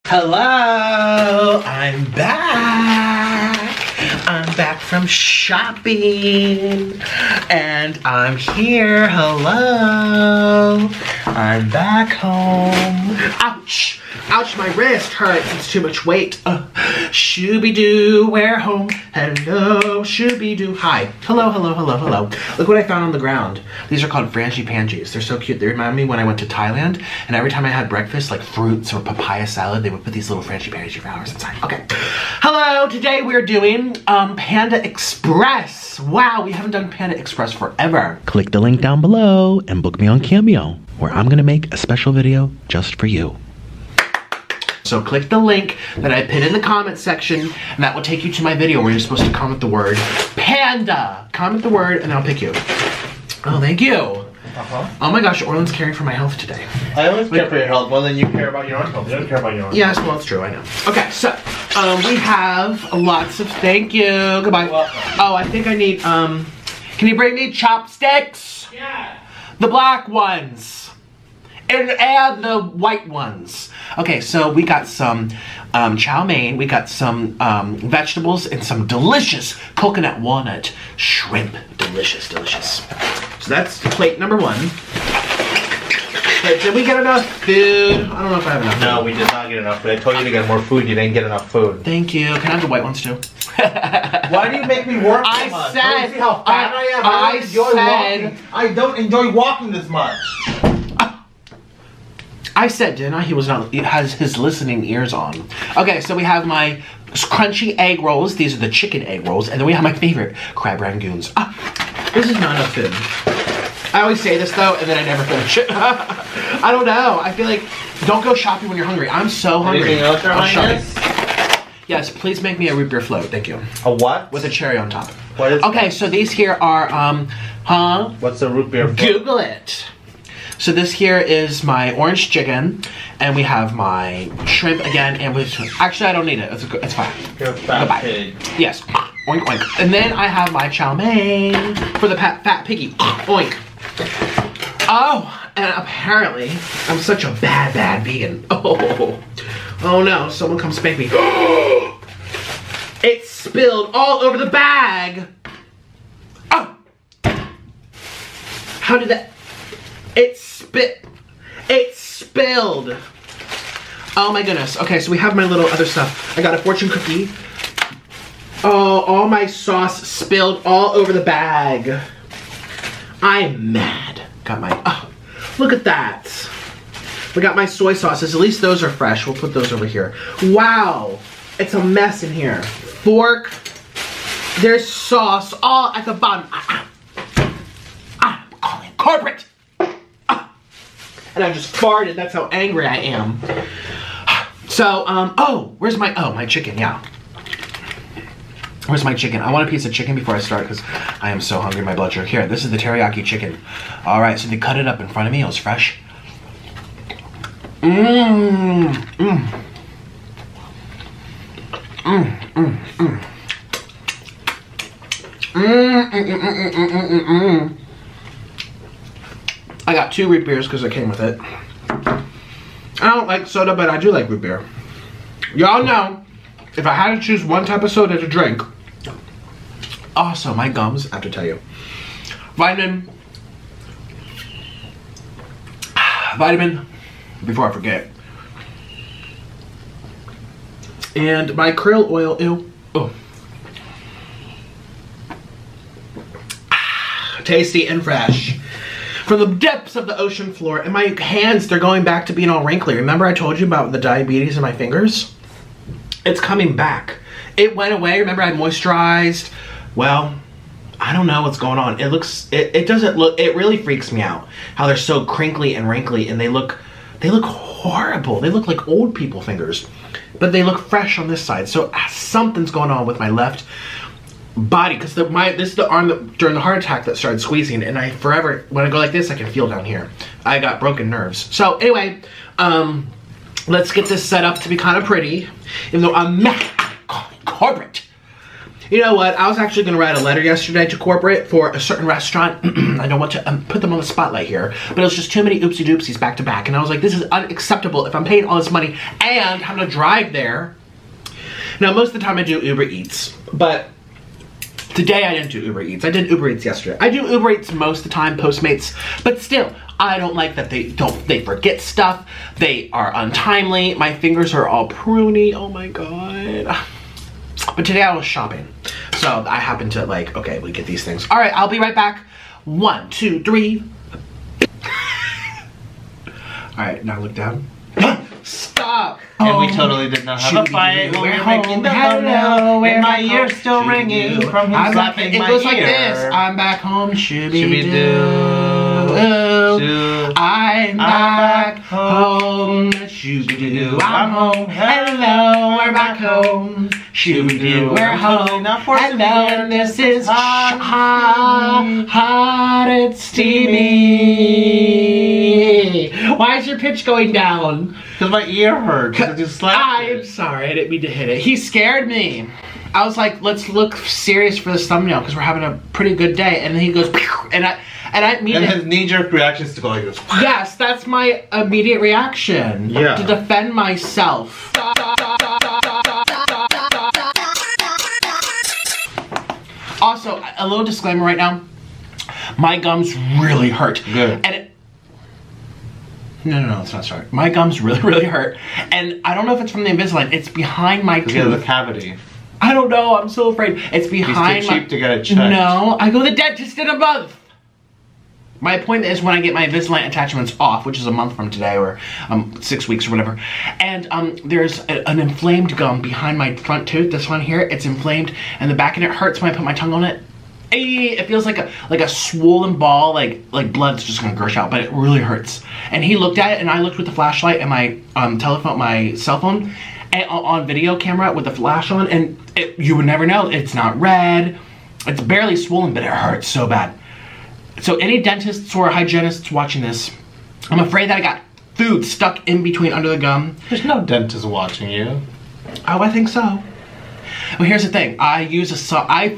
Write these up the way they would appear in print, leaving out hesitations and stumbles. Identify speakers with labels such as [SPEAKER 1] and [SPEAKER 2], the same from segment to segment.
[SPEAKER 1] Hello, I'm back. I'm back from shopping and I'm here. Hello, I'm back home. Ouch, ouch, my wrist hurts. It's too much weight. Shooby-doo, we're home. Hello, Shooby-doo. Hi, hello, hello, hello, hello. Look what I found on the ground. These are called frangipanges. They're so cute. They remind me when I went to Thailand and every time I had breakfast, like fruits or papaya salad, they would put these little frangipani flowers inside. Okay. Hello, today we're doing Panda Express. Wow, we haven't done Panda Express forever. Click the link down below and book me on Cameo, where I'm gonna make a special video just for you. So click the link that I pinned in the comment section, and that will take you to my video where you're supposed to comment the word Panda. Comment the word, and I'll pick you. Oh, thank you. Oh my gosh, Orlin's caring for my health today.
[SPEAKER 2] I always care for your health more than you care about your own health. You don't care about your own health.
[SPEAKER 1] Yes, well, it's true, I know. Okay, so, we have lots of, thank you, goodbye. Oh, I think I need, can you bring me chopsticks?
[SPEAKER 2] Yeah.
[SPEAKER 1] The black ones. And the white ones. Okay, so we got some chow mein, we got some vegetables, and some delicious coconut walnut shrimp. Delicious, delicious. So that's plate number one. Okay, did we get enough food? I don't know if I have enough food.
[SPEAKER 2] No, we did not get enough food. I told you to get more food, you didn't get enough food.
[SPEAKER 1] Thank you. Can I have the white ones too?
[SPEAKER 2] Why do you make me work so much?
[SPEAKER 1] Said,
[SPEAKER 2] don't you see how fat I am? I don't enjoy walking this much.
[SPEAKER 1] I said, didn't I? He was not, he has his listening ears on. Okay, so we have my crunchy egg rolls. These are the chicken egg rolls. And then we have my favorite, crab rangoons. This is not enough food. I always say this though, and then I never finish it. I don't know. I feel like, don't go shopping when you're hungry. I'm so hungry.
[SPEAKER 2] Anything else shopping?
[SPEAKER 1] Yes, please make me a root beer float. Thank you.
[SPEAKER 2] A what?
[SPEAKER 1] With a cherry on top.
[SPEAKER 2] What is
[SPEAKER 1] Okay, so these here are,
[SPEAKER 2] What's a root beer float?
[SPEAKER 1] Google it. So this here is my orange chicken, and we have my shrimp again, and actually I don't need it, it's fine.
[SPEAKER 2] You're a fat pig.
[SPEAKER 1] Yes, oink oink. And then I have my chow mein for the fat piggy, oink. Oh, and apparently I'm such a bad vegan. Oh no, someone come spank me. It spilled all over the bag. Oh, how did that? It spilled. Oh my goodness. Okay, so we have my little other stuff. I got a fortune cookie. Oh, all my sauce spilled all over the bag. I'm mad. Got my, oh, look at that. We got my soy sauces. At least those are fresh. We'll put those over here. Wow. It's a mess in here. Fork. There's sauce all at the bottom. I'm calling corporate. And I just farted, that's how angry I am. So, oh, where's my, my chicken, yeah. Where's my chicken? I want a piece of chicken before I start because I am so hungry, my blood sugar. Here, this is the teriyaki chicken. All right, so they cut it up in front of me, it was fresh. I got 2 root beers because it came with it. I don't like soda, but I do like root beer. Y'all know, if I had to choose one type of soda to drink, also my gums, I have to tell you. Vitamin, before I forget. And my krill oil, ew, oh. Tasty and fresh. From the depths of the ocean floor. And my hands, they're going back to being all wrinkly. Remember I told you about the diabetes in my fingers? It's coming back. It went away. Remember I moisturized? Well, I don't know what's going on. It looks, it doesn't look, it really freaks me out. How they're so crinkly and wrinkly and they look horrible. They look like old people fingers. But they look fresh on this side. So something's going on with my left body, because this is the arm that during the heart attack that started squeezing, and I forever, when I go like this, I can feel down here. I got broken nerves. So anyway, let's get this set up to be kind of pretty, even though I'm mad, corporate. You know what? I was actually going to write a letter yesterday to corporate for a certain restaurant. I don't want to put them on the spotlight here, but it was just too many oopsie doopsies back to back. And I was like, this is unacceptable if I'm paying all this money and having to drive there. Now, most of the time I do Uber Eats, but today I didn't do Uber Eats. I did Uber Eats yesterday. I do Uber Eats most of the time, Postmates, but still, I don't like that they forget stuff. They are untimely. My fingers are all pruny. Oh my God. But today I was shopping. So I happened to like, okay, we get these things. All right, I'll be right back. 1, 2, 3. All right, now look down. Stop.
[SPEAKER 2] And we totally did not have a fight.
[SPEAKER 1] We're making the hello,
[SPEAKER 2] and my ear's still ringing from him slapping my ear.
[SPEAKER 1] It goes like this. I'm back home, shooby-doo. I'm back home, shooby-doo. I'm home. Hello, we're back home. Shooby-doo, we're home. Hello, and this is hot and steamy. Why is your pitch going down?
[SPEAKER 2] Because my ear hurt. Because you slapped it.
[SPEAKER 1] I'm sorry, I didn't mean to hit it. He scared me. I was like, let's look serious for this thumbnail because we're having a pretty good day. And then he goes, and I mean,
[SPEAKER 2] and his knee-jerk reaction is to go like this.
[SPEAKER 1] Yes, that's my immediate reaction.
[SPEAKER 2] Yeah.
[SPEAKER 1] To defend myself. Also, a little disclaimer right now. My gums really hurt.
[SPEAKER 2] Good.
[SPEAKER 1] And No, it's not sorry. My gums really hurt. And I don't know if it's from the Invisalign. It's behind my tooth.
[SPEAKER 2] You have a cavity.
[SPEAKER 1] I don't know. I'm so afraid. It's behind
[SPEAKER 2] He's too cheap to get it checked.
[SPEAKER 1] No, I go to the dentist in a month. My appointment is when I get my Invisalign attachments off, which is a month from today, or 6 weeks or whatever. And there's an inflamed gum behind my front tooth. This one here, it's inflamed, and the back of it hurts when I put my tongue on it. It feels like a swollen ball, like blood's just gonna gush out, but it really hurts. And he looked at it, and I looked with the flashlight and my my cell phone, and on video camera with the flash on, and you would never know. It's not red, it's barely swollen, but it hurts so bad. So any dentists or hygienists watching this, I'm afraid that I got food stuck in between under the gum.
[SPEAKER 2] There's no dentist watching you.
[SPEAKER 1] Oh, I think so. Well, here's the thing. I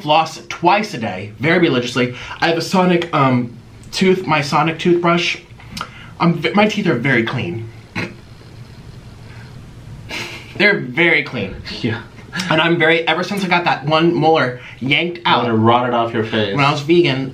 [SPEAKER 1] floss twice a day, very religiously. I have a sonic my sonic toothbrush. My teeth are very clean. They're very clean.
[SPEAKER 2] Yeah.
[SPEAKER 1] And I'm ever since I got that one molar yanked out.
[SPEAKER 2] It rotted off your face.
[SPEAKER 1] When I was vegan,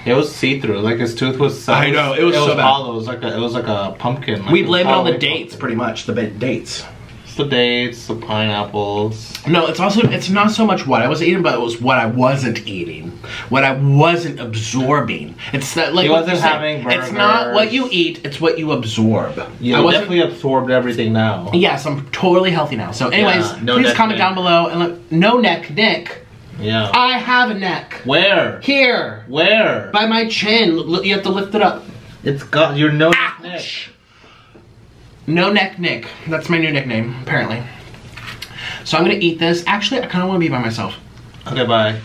[SPEAKER 2] it was see-through, like his tooth was.
[SPEAKER 1] I know, it was so bad.
[SPEAKER 2] Hollow. It was like a pumpkin. Like
[SPEAKER 1] we blame it on the dates, pretty much. The dates.
[SPEAKER 2] It's the dates, the pineapples.
[SPEAKER 1] No, it's not so much what I was eating, but it was what I wasn't eating, what I wasn't absorbing. It's that like
[SPEAKER 2] he wasn't having burgers.
[SPEAKER 1] It's not what you eat; it's what you absorb.
[SPEAKER 2] You definitely absorbed everything now.
[SPEAKER 1] Yes, I'm totally healthy now. So, anyways, please comment down below and let no neck, Nick.
[SPEAKER 2] Yeah.
[SPEAKER 1] I have a neck.
[SPEAKER 2] Where?
[SPEAKER 1] Here.
[SPEAKER 2] Where?
[SPEAKER 1] By my chin. Look, you have to lift it up.
[SPEAKER 2] It's got your no neck Nick.
[SPEAKER 1] No neck Nick. That's my new nickname, apparently. So I'm gonna eat this. Actually, I kind of want to be by myself.
[SPEAKER 2] Okay, bye.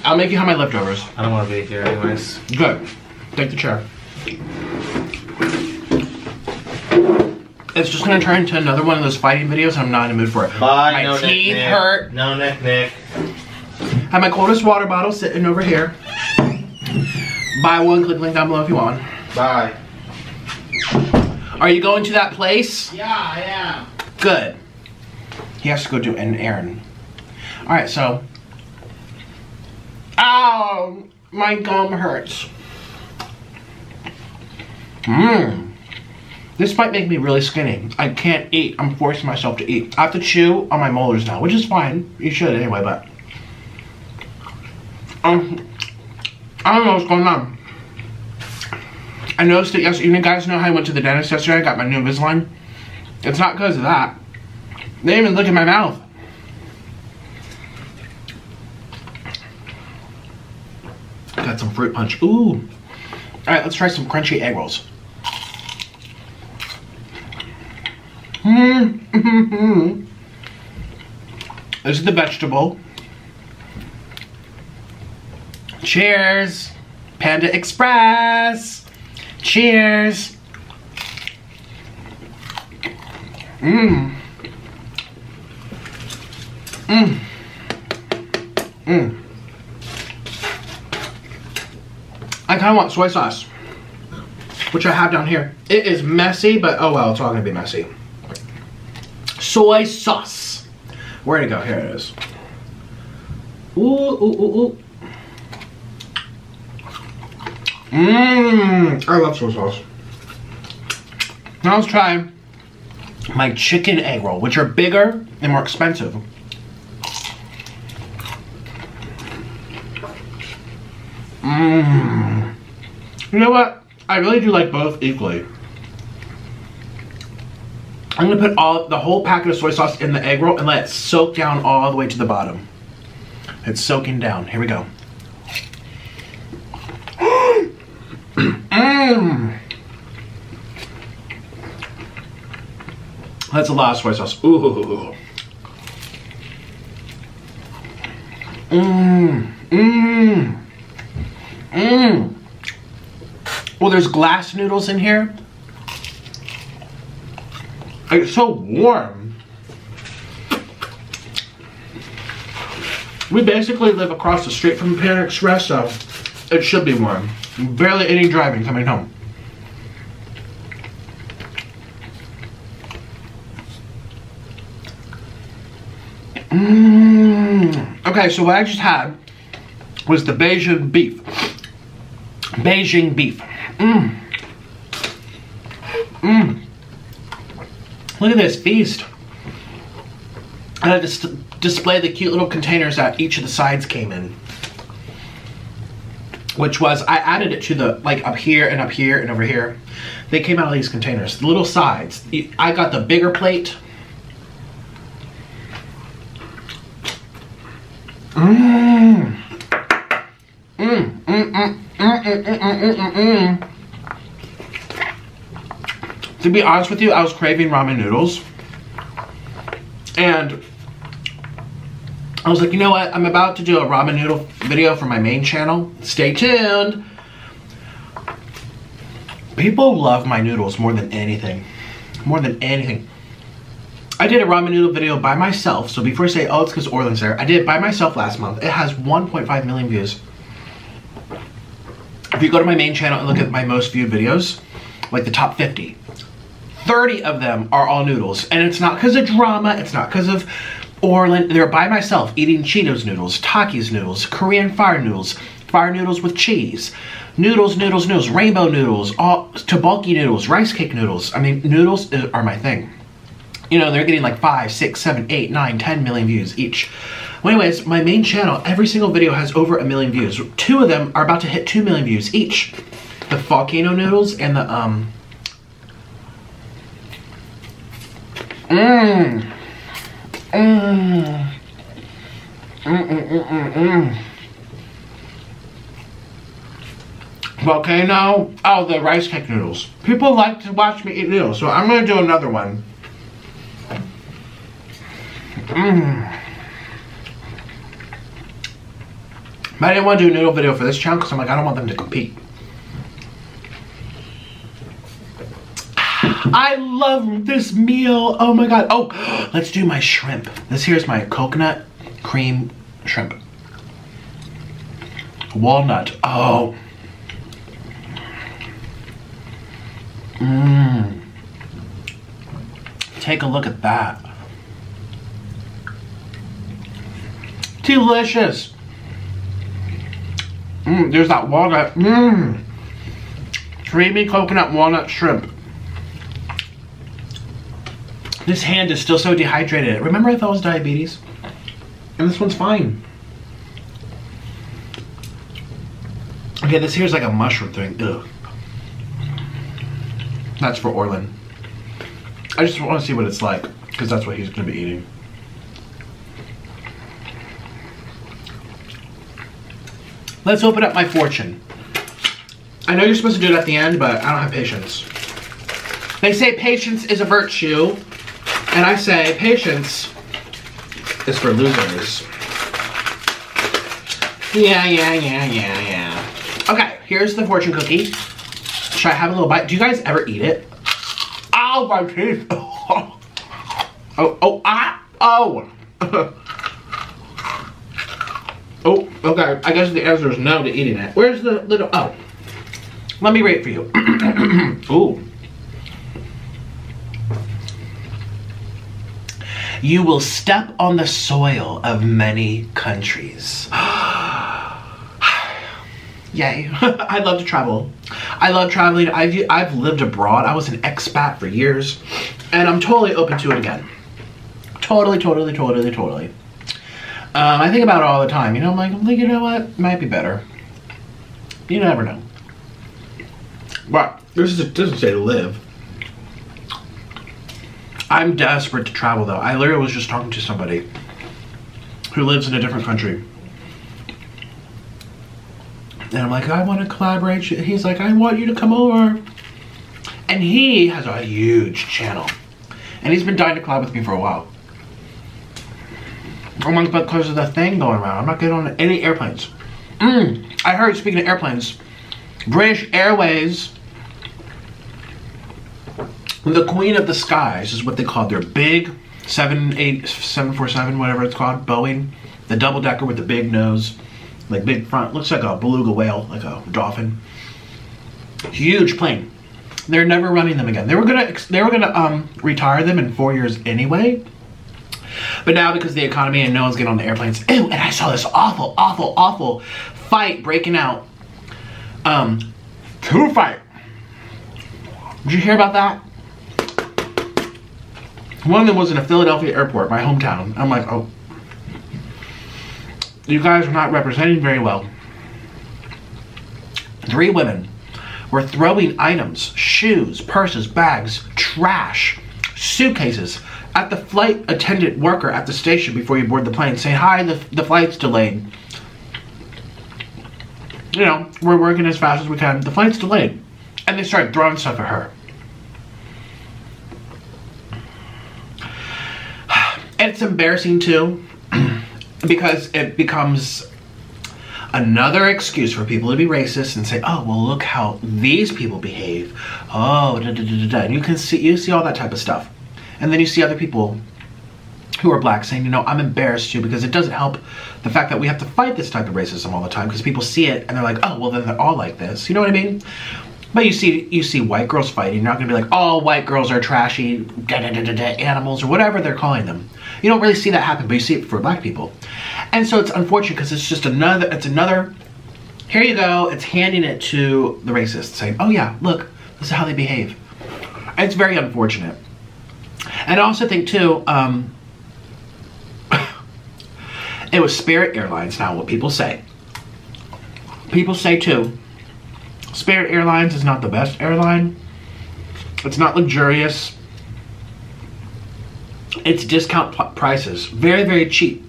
[SPEAKER 1] I'll make you have my leftovers.
[SPEAKER 2] I don't want to be here anyways.
[SPEAKER 1] Good. Take the chair. It's just gonna turn into another one of those fighting videos. I'm not in the mood for it.
[SPEAKER 2] Bye.
[SPEAKER 1] My teeth hurt.
[SPEAKER 2] No neck Nick.
[SPEAKER 1] Have my coldest water bottle sitting over here. Buy one, click the link down below if you want.
[SPEAKER 2] Bye.
[SPEAKER 1] Are you going to that place?
[SPEAKER 2] Yeah, I am.
[SPEAKER 1] Good. He has to go do an errand. Alright, so. Ow! My gum hurts. This might make me really skinny. I can't eat. I'm forcing myself to eat. I have to chew on my molars now, which is fine. You should anyway, but. I don't know what's going on. I noticed that yesterday. You guys know how I went to the dentist yesterday? I got my new Invisalign. It's not because of that. They didn't even look at my mouth. Got some fruit punch. Ooh. Alright, let's try some crunchy egg rolls. This is the vegetable. Cheers. Panda Express. Cheers. Mmm. Mmm. I kind of want soy sauce, which I have down here. It is messy, but oh well, it's all gonna be messy. Soy sauce. Where'd it go? Here it is. Ooh, ooh, ooh, ooh. Mmm. I love soy sauce. Now let's try my chicken egg roll, which are bigger and more expensive. Mmm. You know what? I really do like both equally. I'm gonna put the whole packet of soy sauce in the egg roll and let it soak down all the way to the bottom. It's soaking down. Here we go. Mmm. That's a lot of soy sauce. Ooh. Mmm. Mmm. Mmm. Well, there's glass noodles in here. It's so warm. We basically live across the street from Panda Express, so it should be warm. Barely any driving coming home. Mmm. Okay, so what I just had was the Beijing beef. Beijing beef. Mmm. Mmm. Look at this feast. I had to display the cute little containers that each of the sides came in. Which was, I added it to the, like up here and up here and over here. They came out of these containers, the little sides. I got the bigger plate. Mmm. Mmm. Mmm. Mmm. Mmm. Mmm. Mmm. To be honest with you, I was craving ramen noodles. And I was like, you know what? I'm about to do a ramen noodle video for my main channel. Stay tuned. People love my noodles more than anything. More than anything. I did a ramen noodle video by myself. So before I say, oh, it's because Orlin's there. I did it by myself last month. It has 1.5 million views. If you go to my main channel and look at my most viewed videos, like the top 50, 30 of them are all noodles. And it's not because of drama. It's not because of Orlin. They're by myself eating Cheetos noodles, Takis noodles, Korean fire noodles with cheese, noodles, rainbow noodles, all tteokbokki noodles, rice cake noodles. I mean, noodles are my thing. You know, they're getting like 5, 6, 7, 8, 9, 10 million views each. Well, anyways, my main channel, every single video has over 1 million views. 2 of them are about to hit 2 million views each. The volcano noodles and the Mmm. Mmm. Mmm. Volcano. Oh, the rice cake noodles. People like to watch me eat noodles, so I'm gonna do another one. Mmm. But I didn't want to do a noodle video for this channel because I'm like, I don't want them to compete. I love this meal. Oh my god. Oh, let's do my shrimp. This here's my coconut cream shrimp. Walnut. Oh. Mmm. Take a look at that. Delicious. Mmm, there's that walnut. Mmm. Creamy coconut walnut shrimp. This hand is still so dehydrated. Remember I thought it was diabetes? And this one's fine. Okay, this here's like a mushroom thing. Ugh. That's for Orlin. I just want to see what it's like, because that's what he's going to be eating. Let's open up my fortune. I know you're supposed to do it at the end, but I don't have patience. They say patience is a virtue. And I say, patience is for losers. Yeah. Okay, here's the fortune cookie. Should I have a little bite? Do you guys ever eat it? Ow, my teeth. Oh. Oh, okay. I guess the answer is no to eating it. Where's the little... Oh. Let me rate for you. Ooh. You will step on the soil of many countries. Yay. I love to travel. I love traveling. I've lived abroad. I was an expat for years. And I'm totally open to it again. Totally. I think about it all the time. You know, I'm like, you know what? Might be better. You never know. But this doesn't say to live. I'm desperate to travel though. I literally was just talking to somebody who lives in a different country. And I'm like, I want to collaborate. He's like, I want you to come over. And he has a huge channel. And he's been dying to collab with me for a while. Amongst because of the thing going around. I'm not getting on any airplanes. I heard, speaking of airplanes, British Airways, the Queen of the Skies is what they call their big 747, whatever it's called, Boeing. The double decker with the big nose, like big front, looks like a beluga whale, like a dolphin. Huge plane. They're never running them again. They were gonna retire them in 4 years anyway. But now because of the economy and no one's getting on the airplanes. Ew, and I saw this awful fight breaking out. Coup fight. Did you hear about that? One of them was in a Philadelphia airport, my hometown. I'm like, oh. You guys are not representing very well. 3 women were throwing items, shoes, purses, bags, trash, suitcases at the flight attendant worker at the station before you board the plane, saying, hi, the flight's delayed. You know, we're working as fast as we can. The flight's delayed. And they started throwing stuff at her. And it's embarrassing too, because it becomes another excuse for people to be racist and say, oh, well, look how these people behave. Oh, And you see all that type of stuff. And then you see other people who are black saying, you know, I'm embarrassed too, because it doesn't help the fact that we have to fight this type of racism all the time, because people see it and they're like, oh, well, then they're all like this. You know what I mean? But you see white girls fighting. You're not going to be like, oh, white girls are trashy animals or whatever they're calling them. You don't really see that happen, but you see it for black people. And so it's unfortunate because it's just another, here you go, it's handing it to the racists saying, oh yeah, look, this is how they behave. And it's very unfortunate. And I also think too, it was Spirit Airlines now, what people say. People say too, Spirit Airlines is not the best airline. It's not luxurious. It's discount prices. Very, very cheap.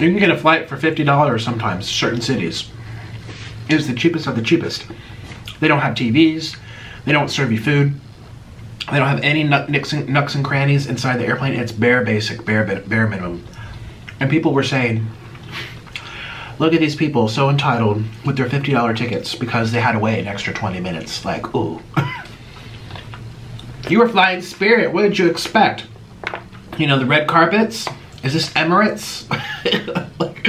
[SPEAKER 1] You can get a flight for $50 sometimes, certain cities. It is the cheapest of the cheapest. They don't have TVs. They don't serve you food. They don't have any nooks and crannies inside the airplane. It's bare basic, bare minimum. And people were saying, look at these people, so entitled with their $50 tickets because they had to wait an extra 20 minutes. Like, ooh. You were flying Spirit. What did you expect? You know, the red carpets? Is this Emirates? Like,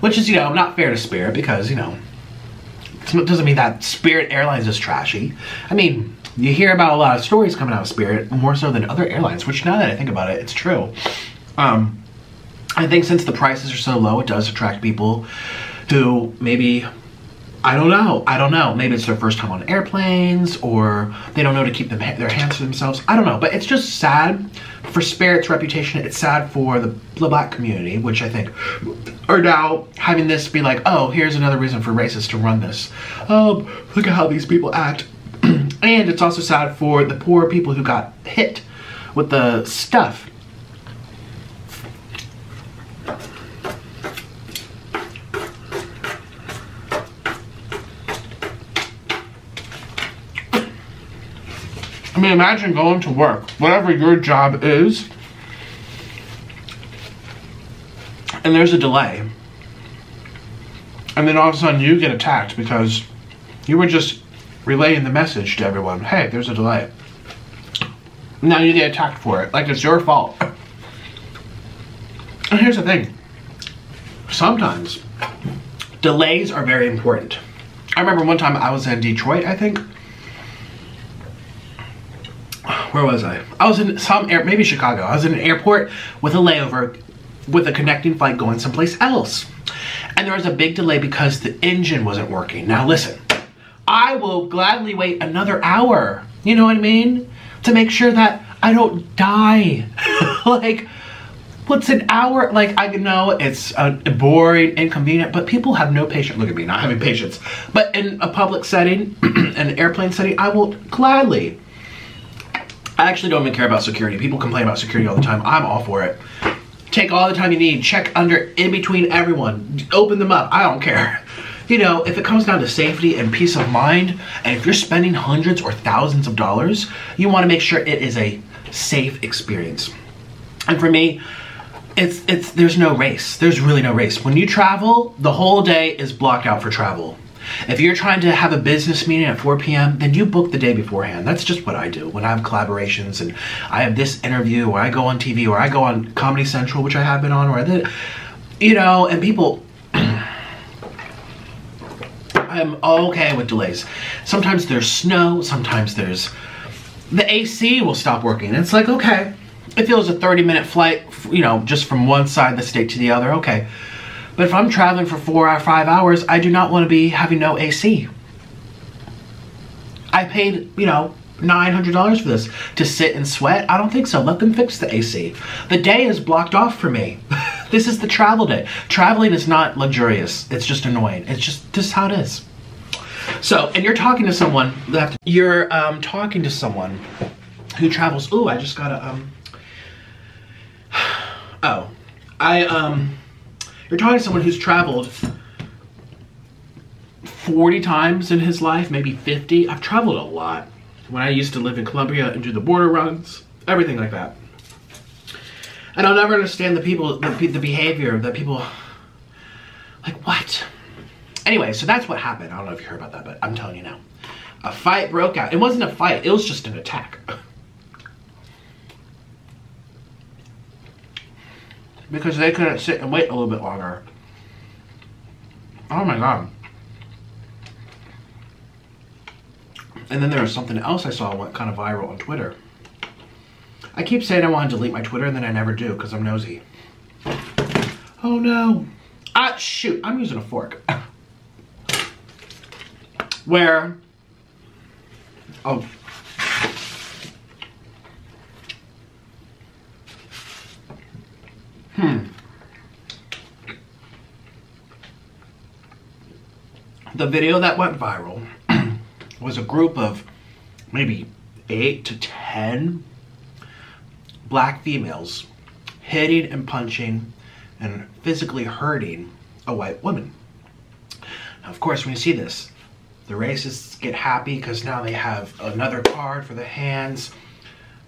[SPEAKER 1] which is, you know, not fair to Spirit because, you know, it doesn't mean that Spirit Airlines is trashy. I mean, you hear about a lot of stories coming out of Spirit, more so than other airlines, which now that I think about it, it's true. I think since the prices are so low, it does attract people who maybe, I don't know. Maybe it's their first time on airplanes, or they don't know to keep their hands to themselves. I don't know, but it's just sad for Spirit's reputation. It's sad for the black community, which I think are now having this be like, oh, here's another reason for racists to run this. Oh, look at how these people act. And it's also sad for the poor people who got hit with the stuff. I mean, imagine going to work, whatever your job is, and there's a delay. And then all of a sudden you get attacked because you were just relaying the message to everyone, hey, there's a delay. Now you get attacked for it, like it's your fault. And here's the thing. Sometimes Delays are very important. I remember one time I was in Detroit, I think. Where was I? I was in maybe Chicago. I was in an airport with a layover with a connecting flight going someplace else. And there was a big delay because the engine wasn't working. Now listen, I will gladly wait another hour, you know what I mean? To make sure that I don't die. Like, what's an hour? Like, I know it's boring, inconvenient, but people have no patience. Look at me, not having patience. But in a public setting, an airplane setting, I will gladly. I actually don't even care about security. People complain about security all the time. I'm all for it. Take all the time you need. Check in between everyone. Open them up. I don't care. You know, if it comes down to safety and peace of mind, and if you're spending hundreds or thousands of dollars, you want to make sure it is a safe experience. And for me, there's no race. There's really no race. When you travel, the whole day is blocked out for travel. If you're trying to have a business meeting at 4 p.m., then you book the day beforehand. That's just what I do when I have collaborations and I have this interview, or I go on TV, or I go on Comedy Central, which I have been on, or I did, you know, and people, I'm okay with delays. Sometimes there's snow, sometimes there's, the AC will stop working. It's like, okay, if it was a 30-minute flight, you know, just from one side of the state to the other, okay. But if I'm traveling for 4 or 5 hours, I do not want to be having no AC. I paid, you know, $900 for this to sit and sweat. I don't think so. Let them fix the AC. The day is blocked off for me. This is the travel day. Traveling is not luxurious. It's just annoying. It's just this is how it is. So, and you're talking to someone that you're talking to someone who travels. Ooh, I just got a you're talking to someone who's traveled 40 times in his life, maybe 50. I've traveled a lot. When I used to live in Colombia and do the border runs, everything like that. And I'll never understand the people, the behavior that people, like what? Anyway, so that's what happened. I don't know if you heard about that, but I'm telling you now. A fight broke out. It wasn't a fight, it was just an attack. Because they couldn't sit and wait a little bit longer. Oh my God. And then there was something else I saw went kind of viral on Twitter. I keep saying I want to delete my Twitter and then I never do because I'm nosy. Oh no. Ah, shoot, I'm using a fork. Where, oh. The video that went viral was a group of maybe 8 to 10 black females hitting and punching and physically hurting a white woman. Now, of course, when you see this, the racists get happy because now they have another card for the hands.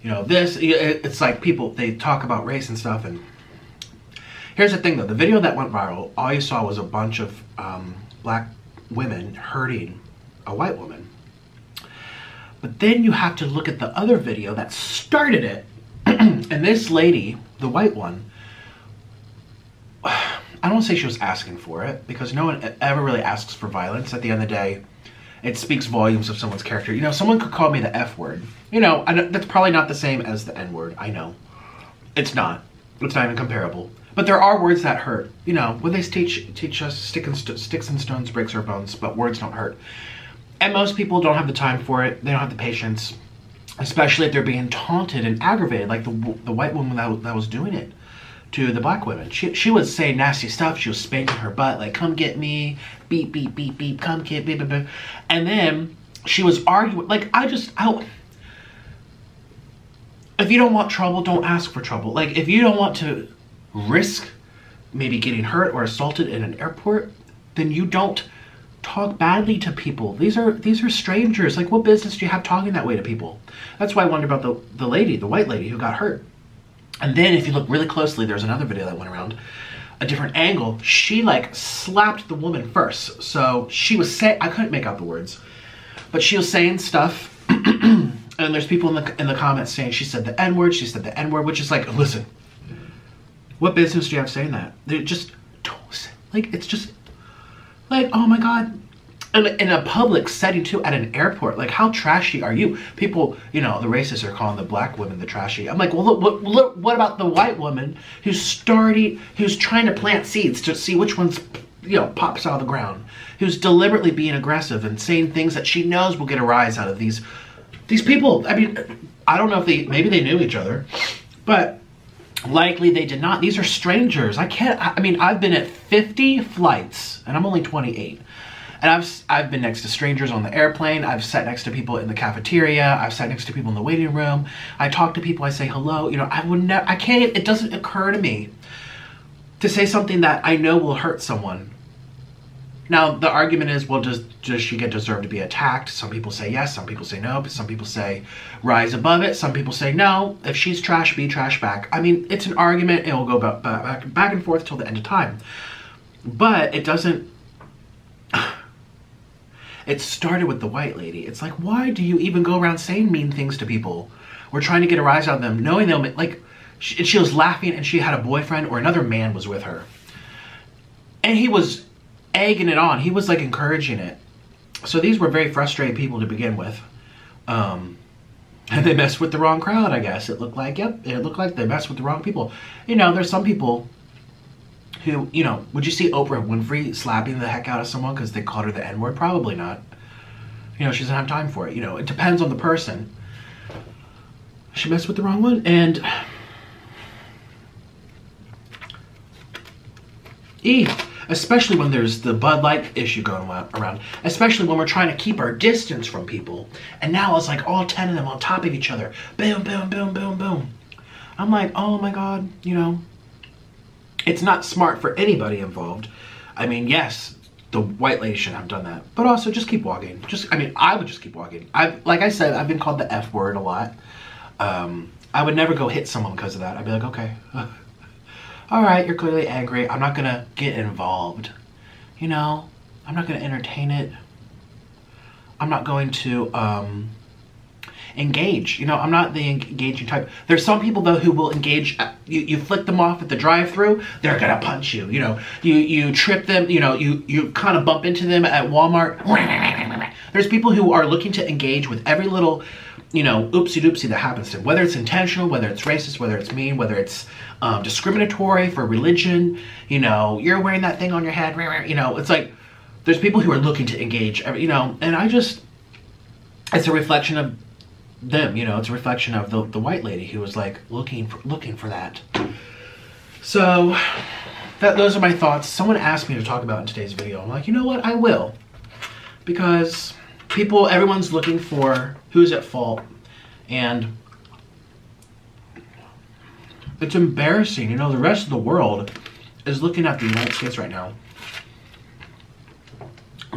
[SPEAKER 1] You know, this, it's like people, they talk about race and stuff. And here's the thing though, the video that went viral, all you saw was a bunch of black women hurting a white woman. But then you have to look at the other video that started it. And this lady, the white one, I don't want to say she was asking for it because no one ever really asks for violence. At the end of the day, it speaks volumes of someone's character. You know, someone could call me the F word. You know, that's probably not the same as the N word. I know. It's not. It's not even comparable. But there are words that hurt. You know, when they teach us sticks and stones breaks our bones, but words don't hurt. And most people don't have the time for it. They don't have the patience, especially if they're being taunted and aggravated, like the white woman that was doing it to the black women. She would say nasty stuff. She was spanking her butt, like, come get me, beep, beep, beep, beep, come get me, beep, beep. And then she was arguing, like, if you don't want trouble, don't ask for trouble. Like, if you don't want to risk maybe getting hurt or assaulted in an airport, then you don't talk badly to people. These are strangers. Like, what business do you have talking that way to people? That's why I wonder about the lady, the white lady who got hurt. And then if you look really closely, there's another video that went around, a different angle. She like slapped the woman first. So she was saying, I couldn't make out the words, but she was saying stuff. And there's people in the comments saying she said the N word, she said the N word, which is like, listen, what business do you have saying that? They just don't, like, it's just, Like, oh my God. In a public setting too, at an airport, like how trashy are you? People, you know, the racists are calling the black women the trashy. I'm like, well, look, what about the white woman who's trying to plant seeds to see which ones, you know, pops out of the ground, who's deliberately being aggressive and saying things that she knows will get a rise out of these people. I mean, I don't know if maybe they knew each other, but likely they did not. These are strangers. I mean, I've been at 50 flights and I'm only 28. And I've been next to strangers on the airplane. I've sat next to people in the cafeteria. I've sat next to people in the waiting room. I talk to people. I say hello. You know, it doesn't occur to me to say something that I know will hurt someone. Now, the argument is, well, does she deserve to be attacked? Some people say yes. Some people say no. But some people say rise above it. Some people say no. If she's trash, be trash back. I mean, it's an argument. It will go back and forth till the end of time. But it doesn't... It started with the white lady. It's like, why do you even go around saying mean things to people? We're trying to get a rise out of them, knowing they'll, like, she was laughing and she had a boyfriend or another man was with her. And he was egging it on. He was, like, encouraging it. So these were very frustrated people to begin with. And they messed with the wrong crowd, I guess. It looked like, yep, it looked like they messed with the wrong people. You know, there's some people who, you know, would you see Oprah Winfrey slapping the heck out of someone because they called her the N-word? Probably not. You know, she doesn't have time for it. You know, it depends on the person. She messed with the wrong one, and especially when there's the Bud Light issue going around, especially when we're trying to keep our distance from people, and now it's like all 10 of them on top of each other. Boom, boom, boom, boom, boom. I'm like, oh my God, you know, it's not smart for anybody involved. I mean, yes, the white lady shouldn't have done that, but also just keep walking. I mean, I would just keep walking. Like I said, I've been called the F word a lot. I would never go hit someone because of that. I'd be like, okay, all right, you're clearly angry. I'm not gonna get involved. You know, I'm not gonna entertain it. I'm not going to engage. You know, I'm not the engaging type. There's some people though who will engage. You flick them off at the drive-through, they're gonna punch you. You know, you trip them. You know, you kind of bump into them at Walmart. There's people who are looking to engage with every little, you know, oopsie-doopsie that happens to them. Whether it's intentional, whether it's racist, whether it's mean, whether it's discriminatory for religion. You know, you're wearing that thing on your head. You know, it's like there's people who are looking to engage. You know, and it's a reflection of them, you know, it's a reflection of the white lady who was like looking for that. So those are my thoughts. Someone asked me to talk about in today's video. I'm like, you know what, I will, because everyone's looking for who's at fault, and it's embarrassing. You know, the rest of the world is looking at the United States right now,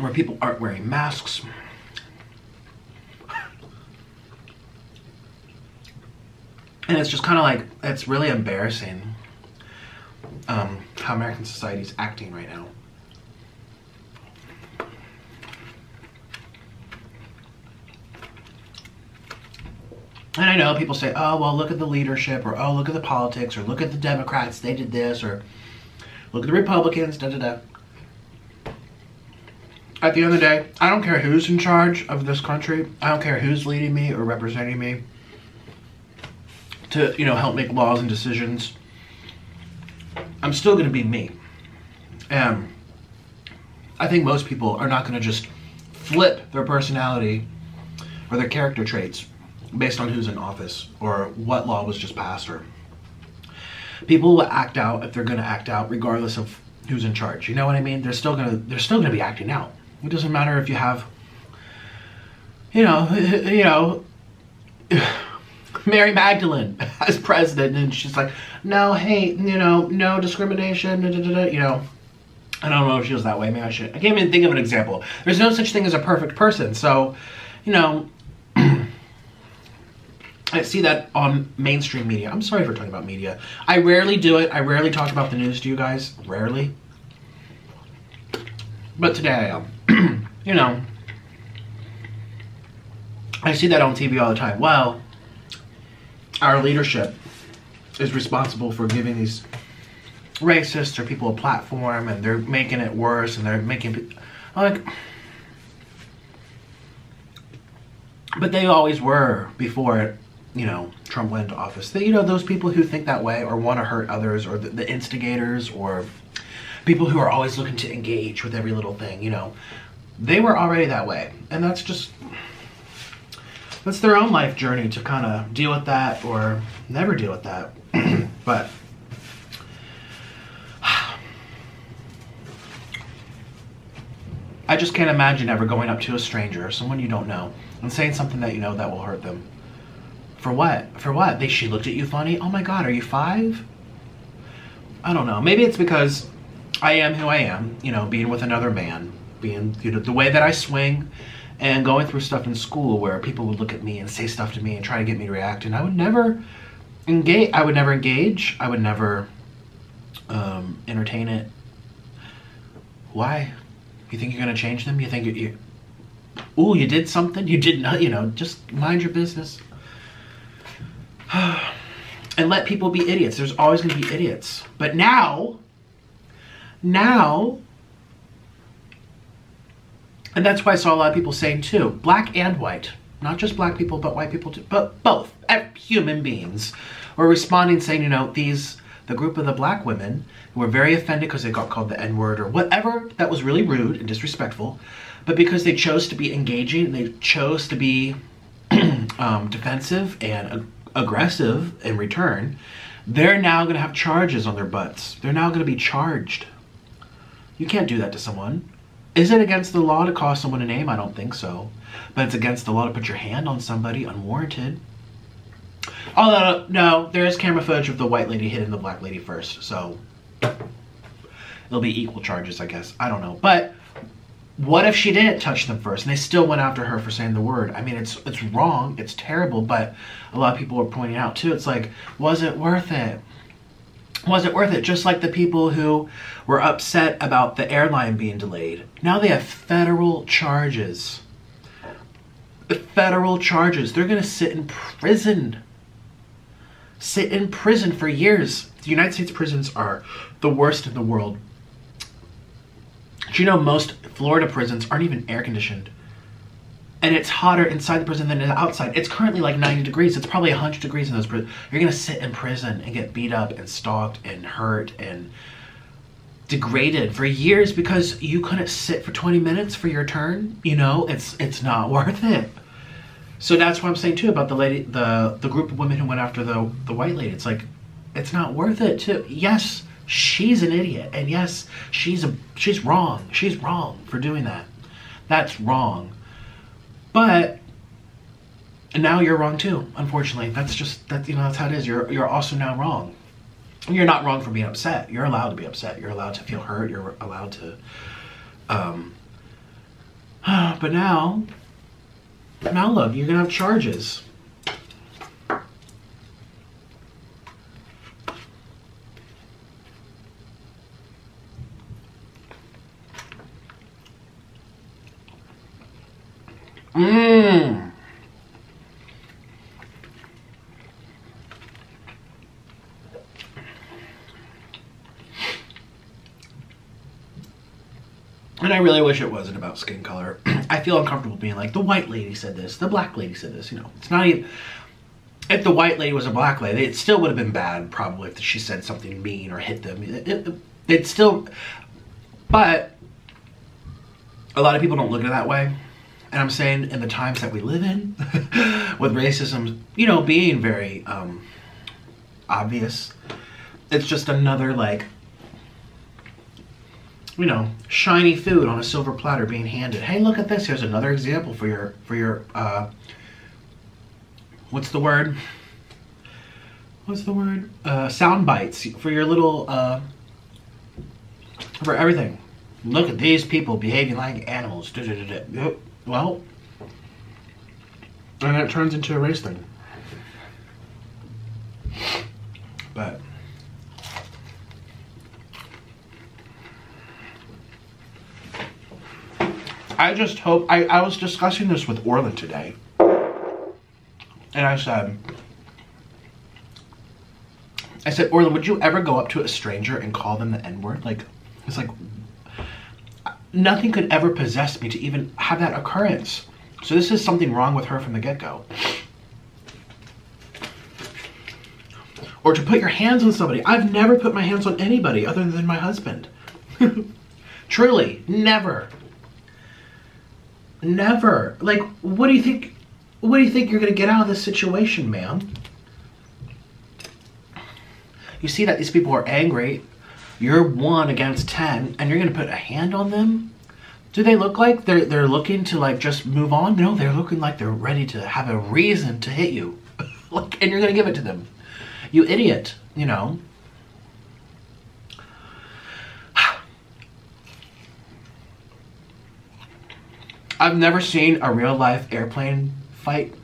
[SPEAKER 1] where people aren't wearing masks. And it's just kind of like, it's really embarrassing how American society is acting right now. And I know people say, oh, well, look at the leadership, or oh, look at the politics, or look at the Democrats, they did this, or look at the Republicans, da-da-da. At the end of the day, I don't care who's in charge of this country. I don't care who's leading me or representing me to, you know, help make laws and decisions. I'm still going to be me. And I think most people are not going to just flip their personality or their character traits based on who's in office or what law was just passed. Or people will act out if they're going to act out regardless of who's in charge. You know what I mean? They're still going to be acting out. It doesn't matter if you have, you know, Mary Magdalene as president, and she's like, no hate, you know, no discrimination, da, da, da, da, you know. I don't know if she was that way. Maybe I should. I can't even think of an example. There's no such thing as a perfect person. So, you know, I see that on mainstream media. I'm sorry for talking about media. I rarely do it. I rarely talk about the news to you guys. Rarely. But today I am. You know, I see that on TV all the time. Well, our leadership is responsible for giving these racists or people a platform, and they're making it worse, and they're making... Like, but they always were before, you know, Trump went into office. You know, those people who think that way or want to hurt others, or the instigators, or people who are always looking to engage with every little thing, you know, they were already that way. And that's just, that's their own life journey to kind of deal with that or never deal with that. But I just can't imagine ever going up to a stranger, someone you don't know, and saying something that you know that will hurt them. For what? For what? She looked at you funny? Oh my God, are you 5? I don't know. Maybe it's because I am who I am, you know, being with another man, being, you know, the way that I swing, and going through stuff in school where people would look at me and say stuff to me and try to get me to react, and I would never engage. I would never entertain it. Why? You think you're gonna change them? You think you ooh, you did something? You did not, you know, just mind your business. And let people be idiots. There's always gonna be idiots. But now, and that's why I saw a lot of people saying too, black and white, not just black people, but white people too, but both human beings were responding saying, you know, the group of the black women who were very offended because they got called the N-word or whatever that was really rude and disrespectful, but because they chose to be engaging, they chose to be defensive and aggressive in return, they're now going to have charges on their butts. They're now going to be charged. You can't do that to someone. Is it against the law to call someone a name? I don't think so. But it's against the law to put your hand on somebody unwarranted. Although, no, there is camera footage of the white lady hitting the black lady first, so it'll be equal charges, I guess. I don't know. But what if she didn't touch them first and they still went after her for saying the word? I mean, it's wrong, it's terrible, but a lot of people are pointing out too, it's like, was it worth it? Was it worth it? Just like the people who were upset about the airline being delayed. Now they have federal charges. Federal charges. They're gonna sit in prison. Sit in prison for years. The United States prisons are the worst in the world. Do you know most Florida prisons aren't even air conditioned? And it's hotter inside the prison than outside. It's currently like 90 degrees. It's probably 100 degrees in those prisons. You're gonna sit in prison and get beat up and stalked and hurt and degraded for years because you couldn't sit for 20 minutes for your turn. You know, it's not worth it. So that's what I'm saying too about the lady, the group of women who went after the white lady. It's like, it's not worth it too. Yes, she's an idiot, and yes, she's wrong. She's wrong for doing that. That's wrong. But now you're wrong too. Unfortunately, that's you know, that's how it is. You're also now wrong. You're not wrong for being upset. You're allowed to be upset. You're allowed to feel hurt. You're allowed to. But now look, you're gonna have charges. And I really wish it wasn't about skin color. I feel uncomfortable being like, the white lady said this, the black lady said this, you know. It's not even, if the white lady was a black lady, it still would have been bad probably if she said something mean or hit them. It's still, but a lot of people don't look at it that way. And I'm saying in the times that we live in, with racism, you know, being very obvious, it's just another like, you know, shiny food on a silver platter being handed. Hey, look at this. Here's another example for your what's the word? Sound bites for your little for everything. Look at these people behaving like animals. Well, and it turns into a race thing. But I just hope, I was discussing this with Orlin today, and I said, Orlin, would you ever go up to a stranger and call them the N-word? Like, it's like, nothing could ever possess me to even have that occurrence. So this is something wrong with her from the get-go. Or to put your hands on somebody. I've never put my hands on anybody other than my husband. Truly, never. Never. Like, what do you think? What do you think you're gonna get out of this situation, ma'am? You see that these people are angry. You're 1 against 10, and you're gonna put a hand on them? Do they look like they're looking to like just move on? No, they're looking like they're ready to have a reason to hit you. Like, and you're gonna give it to them. You idiot, you know. I've never seen a real life airplane fight.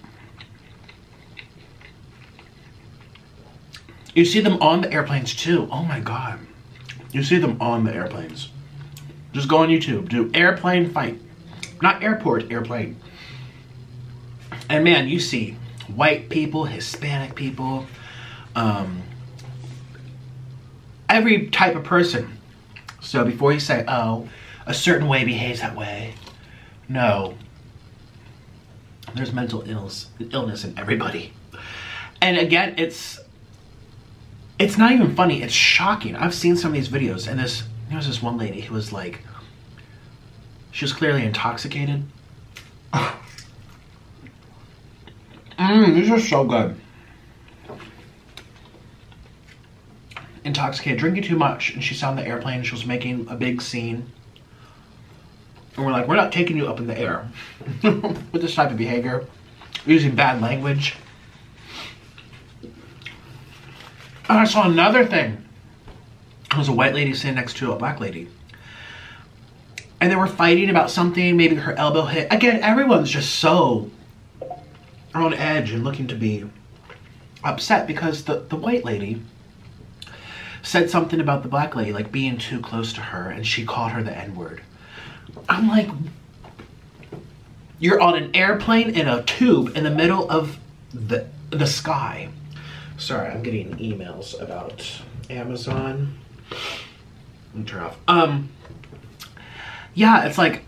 [SPEAKER 1] You see them on the airplanes too. Oh my God. You see them on the airplanes. Just go on YouTube, do airplane fight. Not airport, airplane. And man, you see white people, Hispanic people, every type of person. So before you say, oh, a certain way behaves that way, no. There's mental illness in everybody. And again, it's not even funny, it's shocking. I've seen some of these videos, and there was this one lady who was like, she was clearly intoxicated. These are so good. Intoxicated, drinking too much, and she's on the airplane, she was making a big scene. And we're like, we're not taking you up in the air with this type of behavior, using bad language. And I saw another thing. There was a white lady sitting next to a black lady. And they were fighting about something, maybe her elbow hit. Again, everyone's just so on edge and looking to be upset because the white lady said something about the black lady, like being too close to her, and she called her the N-word. I'm like, you're on an airplane in a tube in the middle of the sky. Sorry, I'm getting emails about Amazon. Let me turn off. Yeah, it's like,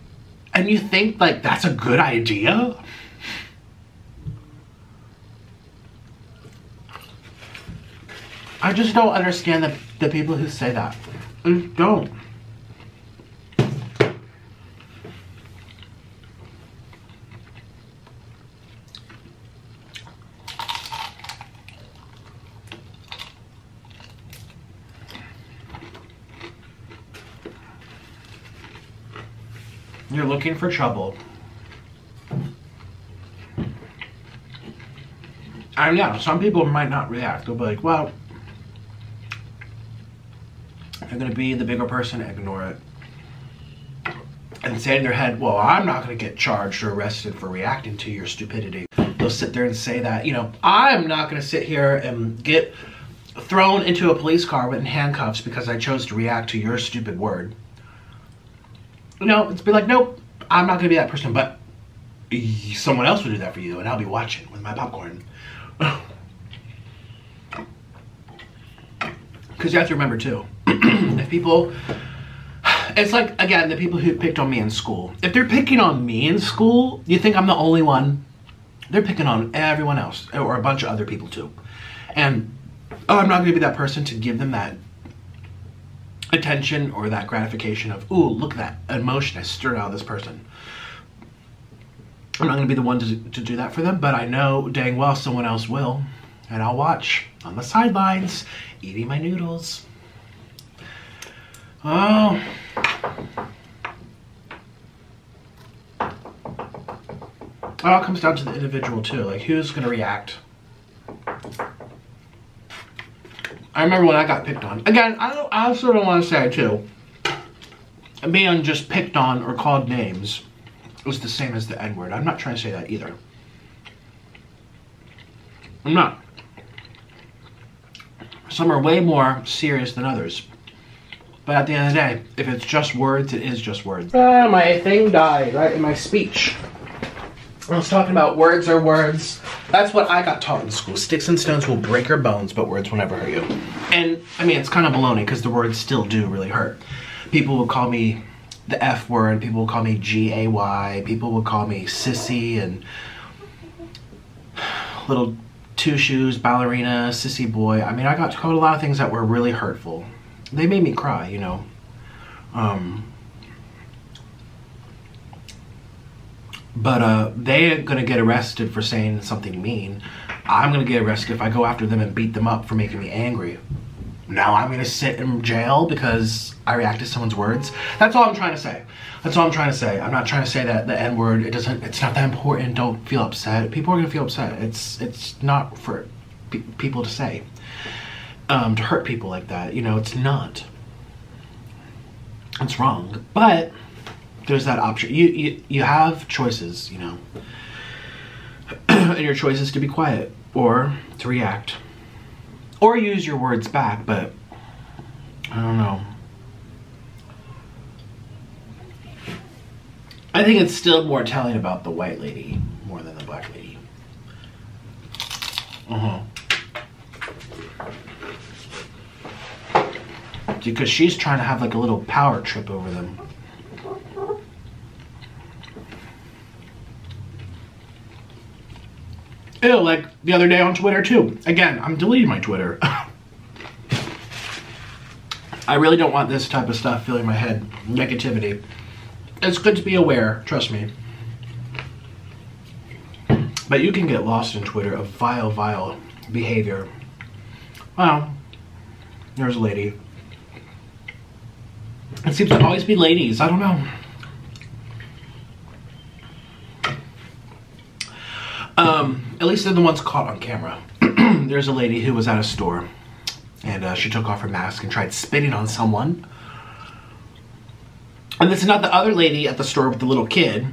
[SPEAKER 1] and you think like that's a good idea? I just don't understand the people who say that. I just don't. You're looking for trouble. And yeah, some people might not react. They'll be like, well, they're gonna be the bigger person, ignore it. And say in their head, well, I'm not gonna get charged or arrested for reacting to your stupidity. They'll sit there and say that, you know, I'm not gonna sit here and get thrown into a police car in handcuffs because I chose to react to your stupid word. You know, it's be like, nope, I'm not gonna be that person, but someone else will do that for you, and I'll be watching with my popcorn. Because you have to remember too, if people, it's like, again, the people who picked on me in school. If they're picking on me in school, you think I'm the only one? They're picking on everyone else, or a bunch of other people too. And, oh, I'm not gonna be that person to give them that attention or that gratification of, ooh, look at that emotion I stirred out of this person. I'm not gonna be the one to do that for them, but I know dang well someone else will. And I'll watch on the sidelines, eating my noodles. Oh. It all comes down to the individual too, like who's gonna react. I remember when I got picked on. Again, I also don't want to say too, being just picked on or called names was the same as the N-word. I'm not trying to say that either. I'm not. Some are way more serious than others. But at the end of the day, if it's just words, it is just words. My thing died, right, in my speech. I was talking about words are words. That's what I got taught in school. Sticks and stones will break your bones, but words will never hurt you. And, I mean, it's kind of baloney, because the words still do really hurt. People will call me the F word. People will call me G-A-Y. People will call me sissy and little two shoes, ballerina, sissy boy. I mean, I got called a lot of things that were really hurtful. They made me cry, you know. They're gonna get arrested for saying something mean. I'm gonna get arrested if I go after them and beat them up for making me angry. Now I'm gonna sit in jail because I reacted to someone's words. That's all I'm trying to say. That's all I'm trying to say. I'm not trying to say that the N-word, it's not that important. Don't feel upset. People are gonna feel upset. It's not for people to say, to hurt people like that. You know, it's not. It's wrong. But there's that option. You have choices, you know. And your choice is to be quiet or to react. Or use your words back, but I don't know. I think it's still more telling about the white lady more than the black lady. Because she's trying to have like a little power trip over them. Ew, like the other day on Twitter too. Again, I'm deleting my Twitter. I really don't want this type of stuff filling my head. Negativity. It's good to be aware, trust me. But you can get lost in Twitter of vile, vile behavior. Well, there's a lady. It seems to always be ladies, I don't know. At least they're the ones caught on camera. There's a lady who was at a store and she took off her mask and tried spitting on someone. And this is not the other lady at the store with the little kid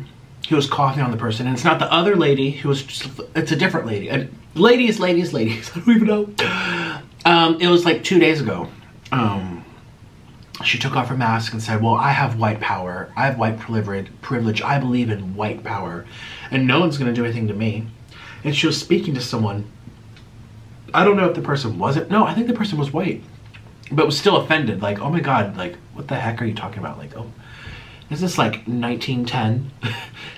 [SPEAKER 1] who was coughing on the person. And it's not the other lady who was just, it's a different lady. And ladies. I don't even know. It was like 2 days ago. She took off her mask and said, well, I have white power. I have white privilege. I believe in white power. And no one's going to do anything to me. And she was speaking to someone. I don't know if the person wasn't. No, I think the person was white. But was still offended. Like, oh my God, like, what the heck are you talking about? Like, oh, is this like 1910?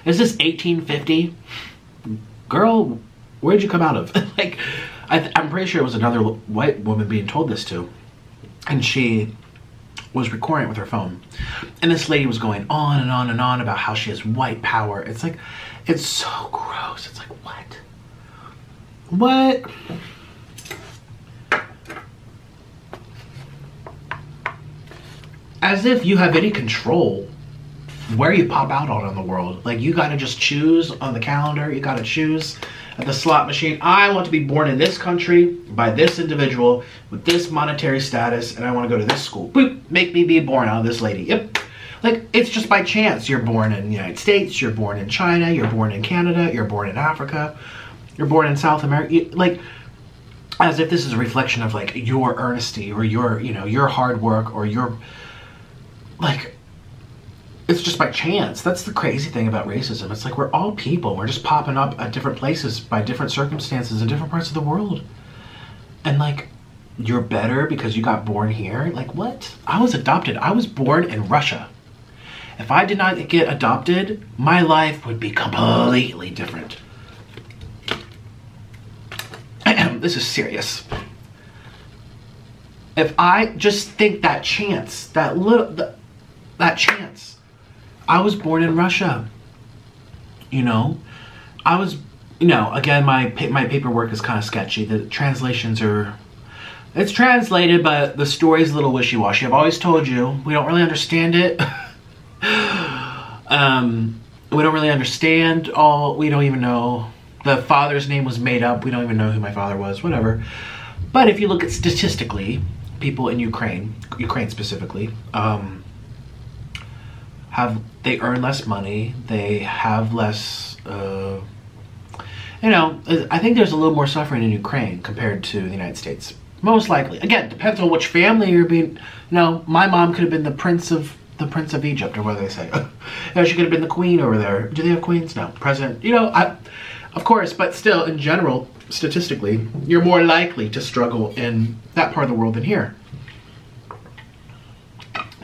[SPEAKER 1] Is this 1850? Girl, where'd you come out of? Like, I'm pretty sure it was another white woman being told this to. And she was recording it with her phone. And this lady was going on and on and on about how she has white power. It's like, it's so gross. It's like, what? What? As if you have any control where you pop out on in the world. Like, you gotta just choose on the calendar. You gotta choose at the slot machine. I want to be born in this country by this individual with this monetary status, and I want to go to this school. Boop, make me be born out of this lady. Yep. Like, it's just by chance. You're born in the United States, you're born in China, you're born in Canada, you're born in Africa, you're born in South America. Like, as if this is a reflection of like your earnesty or your, you know, your hard work or your, like, it's just by chance. That's the crazy thing about racism. It's like we're all people. We're just popping up at different places by different circumstances in different parts of the world. And like, you're better because you got born here? Like, what? I was adopted. I was born in Russia. If I did not get adopted, my life would be completely different. This is serious. If I just think that chance, that chance. I was born in Russia. You know? I was, you know, again, my paperwork is kind of sketchy. The translations are, it's translated, but the story's a little wishy-washy. I've always told you, we don't really understand it. We don't really understand all, we don't even know. The father's name was made up. We don't even know who my father was, whatever. But if you look at statistically, people in Ukraine specifically, they earn less money, they have less, you know, I think there's a little more suffering in Ukraine compared to the United States. Most likely. Again, depends on which family you're being, you know, my mom could have been the Prince of Egypt, or what do they say? You know, she could have been the queen over there. Do they have queens? No. President. You know, of course, but still, in general, statistically, you're more likely to struggle in that part of the world than here.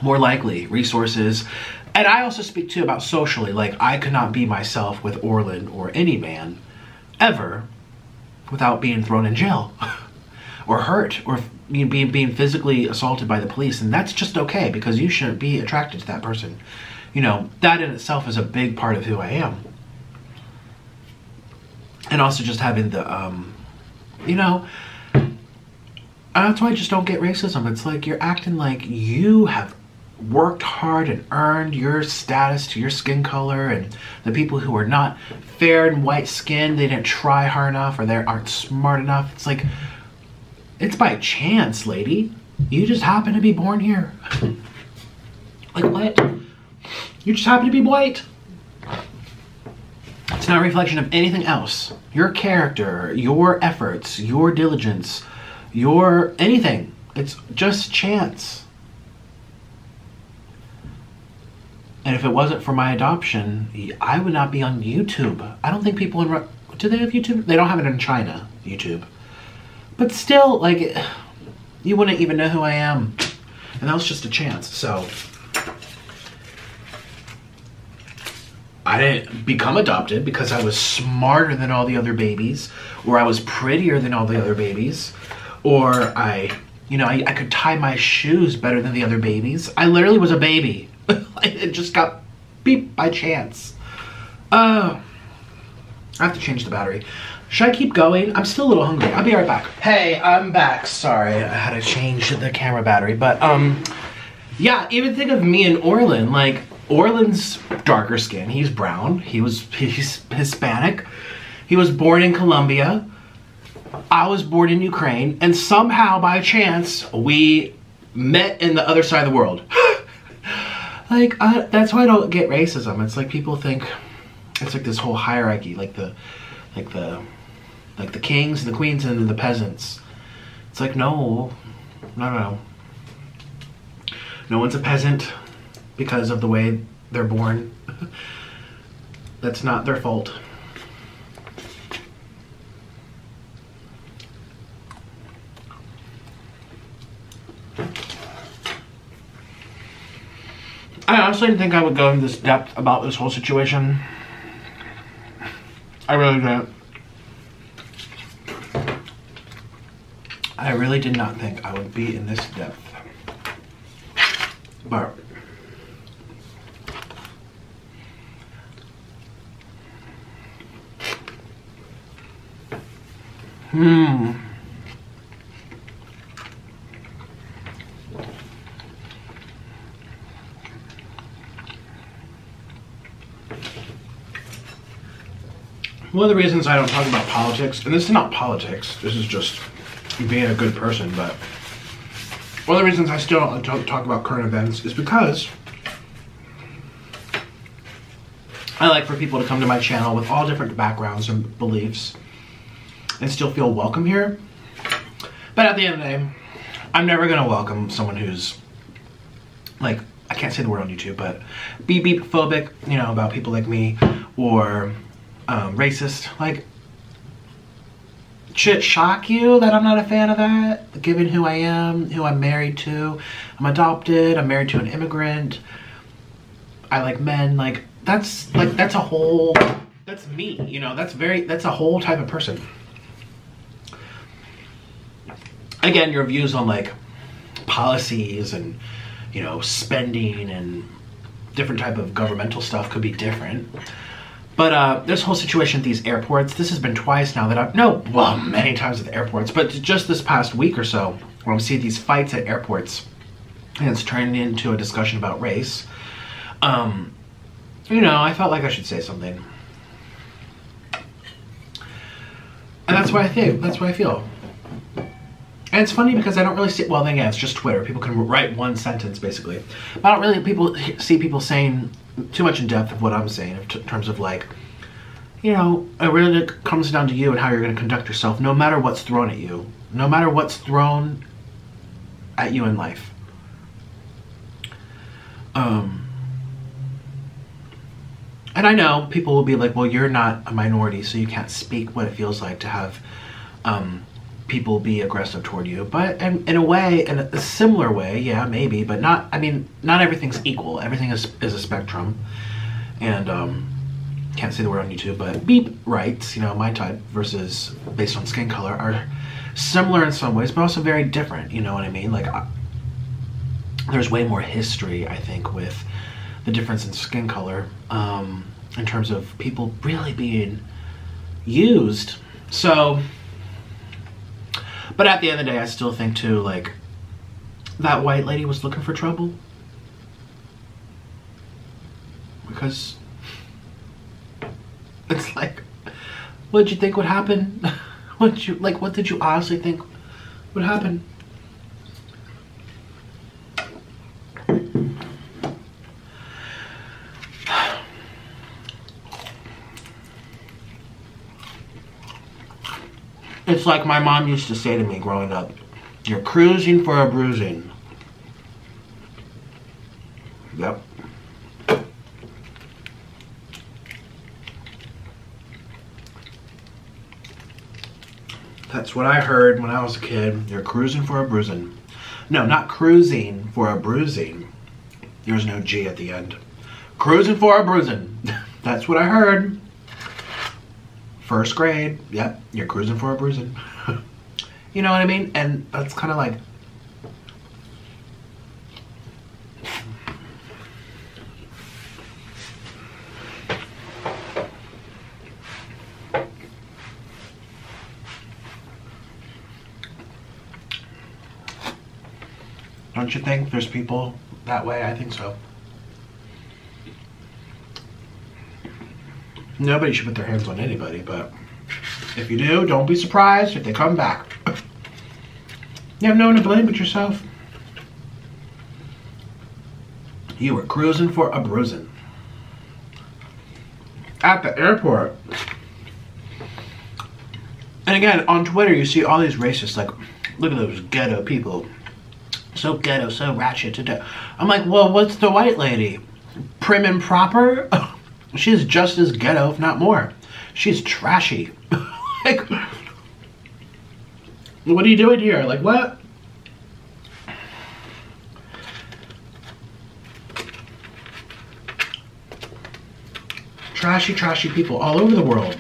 [SPEAKER 1] More likely. Resources. And I also speak too about socially, like I could not be myself with Orlin or any man ever without being thrown in jail or hurt or being physically assaulted by the police. And that's just okay, because you shouldn't be attracted to that person. You know, that in itself is a big part of who I am. And also just having the, you know, that's why I just don't get racism. It's like you're acting like you have worked hard and earned your status to your skin color, and the people who are not fair and white skinned, they didn't try hard enough or they aren't smart enough. It's like, it's by chance, lady. You just happen to be born here. Like what? You just happen to be white. It's not a reflection of anything else. Your character, your efforts, your diligence, your anything. It's just chance. And if it wasn't for my adoption, I would not be on YouTube. I don't think people in... Do they have YouTube? They don't have it in China, YouTube. But still, like, you wouldn't even know who I am. And that was just a chance, so... I didn't become adopted because I was smarter than all the other babies, or I was prettier than all the other babies, or I could tie my shoes better than the other babies. I literally was a baby. It just got beeped by chance. I have to change the battery. Should I keep going? I'm still a little hungry. I'll be right back. Hey, I'm back. Sorry, I had to change the camera battery. But, yeah, even think of me and Orlin. Like, Orlin's darker skin. He's brown. He's Hispanic. He was born in Colombia. I was born in Ukraine. And somehow, by chance, we met in the other side of the world. Like, that's why I don't get racism. It's like people think it's like this whole hierarchy, like the kings and the queens and the peasants. It's like, no. No one's a peasant because of the way they're born. That's not their fault. I honestly didn't think I would go into this depth about this whole situation. I really didn't. I really did not think I would be in this depth. But one of the reasons I don't talk about politics, and this is not politics, this is just being a good person, but one of the reasons I still don't talk about current events is because I like for people to come to my channel with all different backgrounds and beliefs and still feel welcome here. But at the end of the day, I'm never going to welcome someone who's, like, I can't say the word on YouTube, but beep phobic, you know, about people like me, or racist. Like, should it shock you that I'm not a fan of that, given who I am, who I'm married to? I'm adopted, I'm married to an immigrant, I like men. Like, that's a whole, that's me, you know, that's a whole type of person. Again, your views on, like, policies and, you know, spending and different type of governmental stuff could be different. But this whole situation at these airports, this has been twice now that many times at the airports, but just this past week or so, when we see these fights at airports, and it's turning into a discussion about race, you know, I felt like I should say something. And that's why I feel. And it's funny because I don't really see, well, then again, it's just Twitter. People can write one sentence, basically. But I don't really see people saying too much in depth of what I'm saying in terms of, like, you know, it really comes down to you and how you're going to conduct yourself, no matter what's thrown at you. No matter what's thrown at you in life. And I know people will be like, well, you're not a minority, so you can't speak what it feels like to have people be aggressive toward you, but in a way, in a similar way, yeah, maybe, but not, I mean, not everything's equal. Everything is a spectrum. And can't say the word on YouTube, but beep rights, you know, my type versus based on skin color are similar in some ways, but also very different, you know what I mean? Like, there's way more history, I think, with the difference in skin color, in terms of people really being used. So, but at the end of the day, I still think too, like, that white lady was looking for trouble. Because it's like, what did you think would happen? What did you honestly think would happen? It's like my mom used to say to me growing up, you're cruising for a bruising. Yep. That's what I heard when I was a kid. You're cruising for a bruising. No, not cruising for a bruising. There's no G at the end. Cruising for a bruising. That's what I heard. First grade. Yep, you're cruising for a bruising. You know what I mean? And that's kind of like, don't you think there's people that way? I think so. Nobody should put their hands on anybody, but if you do, don't be surprised if they come back. You have no one to blame but yourself. You were cruising for a bruising. At the airport. And again, on Twitter, you see all these racists, like, look at those ghetto people. So ghetto, so ratchet to do. I'm like, well, what's the white lady? Prim and proper? She's just as ghetto, if not more. She's trashy. Like, what are you doing here? Like, what? Trashy, trashy people all over the world.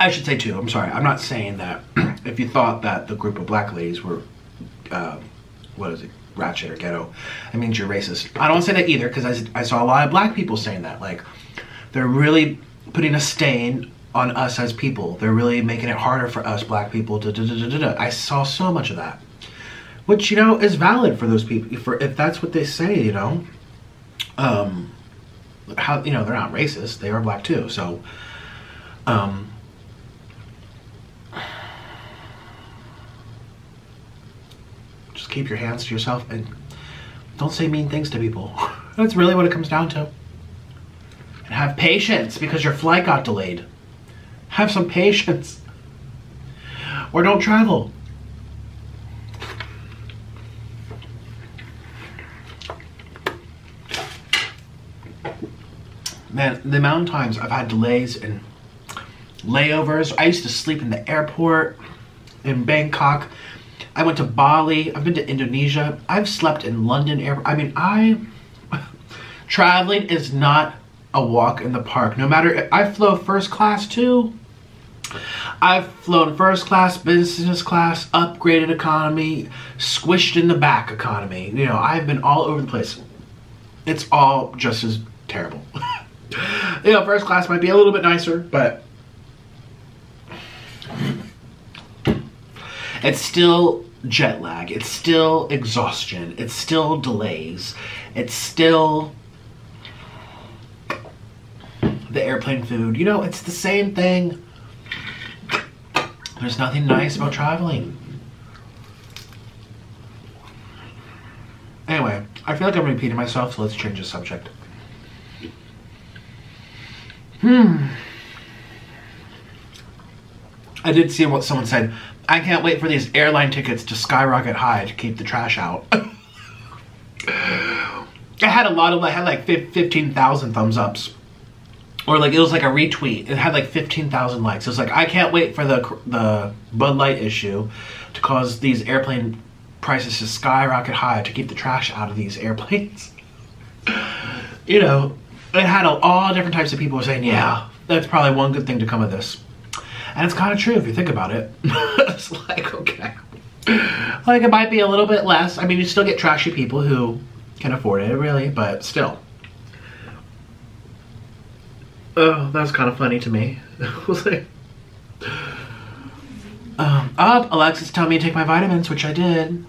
[SPEAKER 1] I should say too, I'm sorry, I'm not saying that if you thought that the group of black ladies were, what is it, ratchet or ghetto, it means you're racist. I don't say that either, because I saw a lot of black people saying that. Like, they're really putting a stain on us as people. They're really making it harder for us black people to I saw so much of that. Which, you know, is valid for those people, if that's what they say, you know. How, you know, they're not racist, they are black too, so, just keep your hands to yourself and don't say mean things to people. That's really what it comes down to. And have patience because your flight got delayed. Have some patience. Or don't travel. Man, the amount of times I've had delays and layovers. I used to sleep in the airport in Bangkok. I went to Bali. I've been to Indonesia. I've slept in London airport. I mean, traveling is not a walk in the park. No matter, I flew first class too. I've flown first class, business class, upgraded economy, squished in the back economy. You know, I've been all over the place. It's all just as terrible. You know, first class might be a little bit nicer, but it's still jet lag. It's still exhaustion. It's still delays. It's still the airplane food. You know, it's the same thing. There's nothing nice about traveling. Anyway, I feel like I'm repeating myself, so let's change the subject. I did see what someone said. I can't wait for these airline tickets to skyrocket high to keep the trash out. I had like 15,000 thumbs ups. Or like, it was like a retweet. It had like 15,000 likes. It was like, I can't wait for the Bud Light issue to cause these airplane prices to skyrocket high to keep the trash out of these airplanes. You know, it had all different types of people saying, yeah, that's probably one good thing to come of this. And it's kind of true if you think about it. It's like, okay. Like, it might be a little bit less. I mean, you still get trashy people who can afford it, really, but still. Oh, that was kind of funny to me. I was like, Alexis told me to take my vitamins, which I did.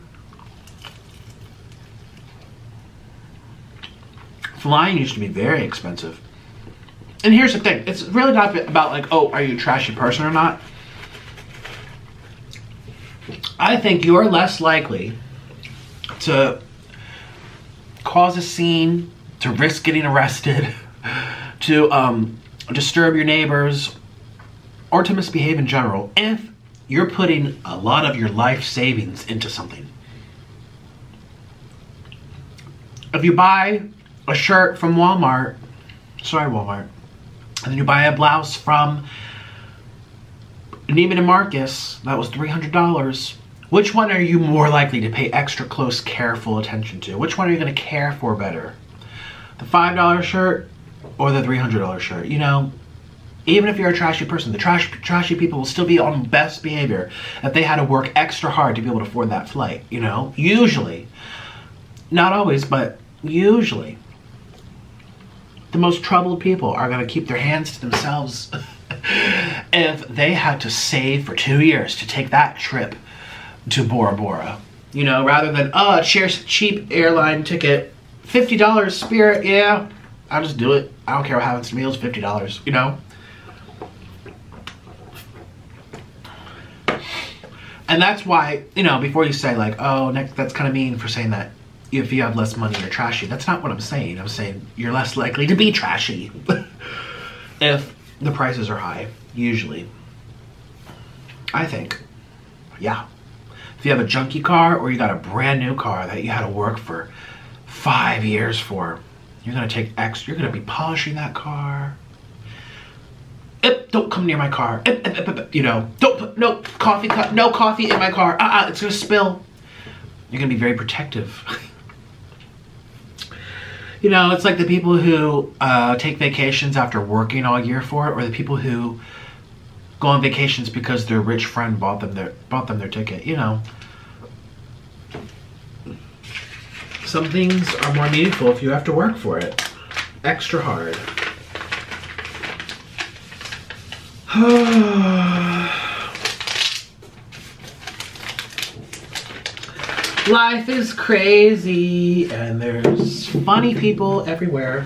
[SPEAKER 1] Flying used to be very expensive. And here's the thing, it's really not about like, oh, are you a trashy person or not? I think you're less likely to cause a scene, to risk getting arrested, to disturb your neighbors, or to misbehave in general if you're putting a lot of your life savings into something. If you buy a shirt from Walmart, sorry Walmart, and then you buy a blouse from Neiman and Marcus, that was $300. Which one are you more likely to pay extra close, careful attention to? Which one are you going to care for better? The $5 shirt or the $300 shirt? You know, even if you're a trashy person, the trashy people will still be on best behavior if they had to work extra hard to be able to afford that flight, you know? Usually. Not always, but usually. The most troubled people are going to keep their hands to themselves if they had to save for 2 years to take that trip to Bora Bora. You know, rather than, oh, cheap airline ticket, $50 Spirit, yeah, I'll just do it. I don't care what happens to me, it's $50, you know? And that's why, you know, before you say like, oh, Nick, that's kind of mean for saying that if you have less money, you're trashy. That's not what I'm saying. I'm saying you're less likely to be trashy if the prices are high, usually. I think, yeah. If you have a junky car or you got a brand new car that you had to work for 5 years for, you're gonna take extra, you're gonna be polishing that car. Don't come near my car. You know, don't put no coffee cup, no coffee in my car. It's gonna spill. You're gonna be very protective. You know, it's like the people who take vacations after working all year for it, or the people who go on vacations because their rich friend bought them their ticket. You know, some things are more meaningful if you have to work for it extra hard. Life is crazy and there's funny people everywhere.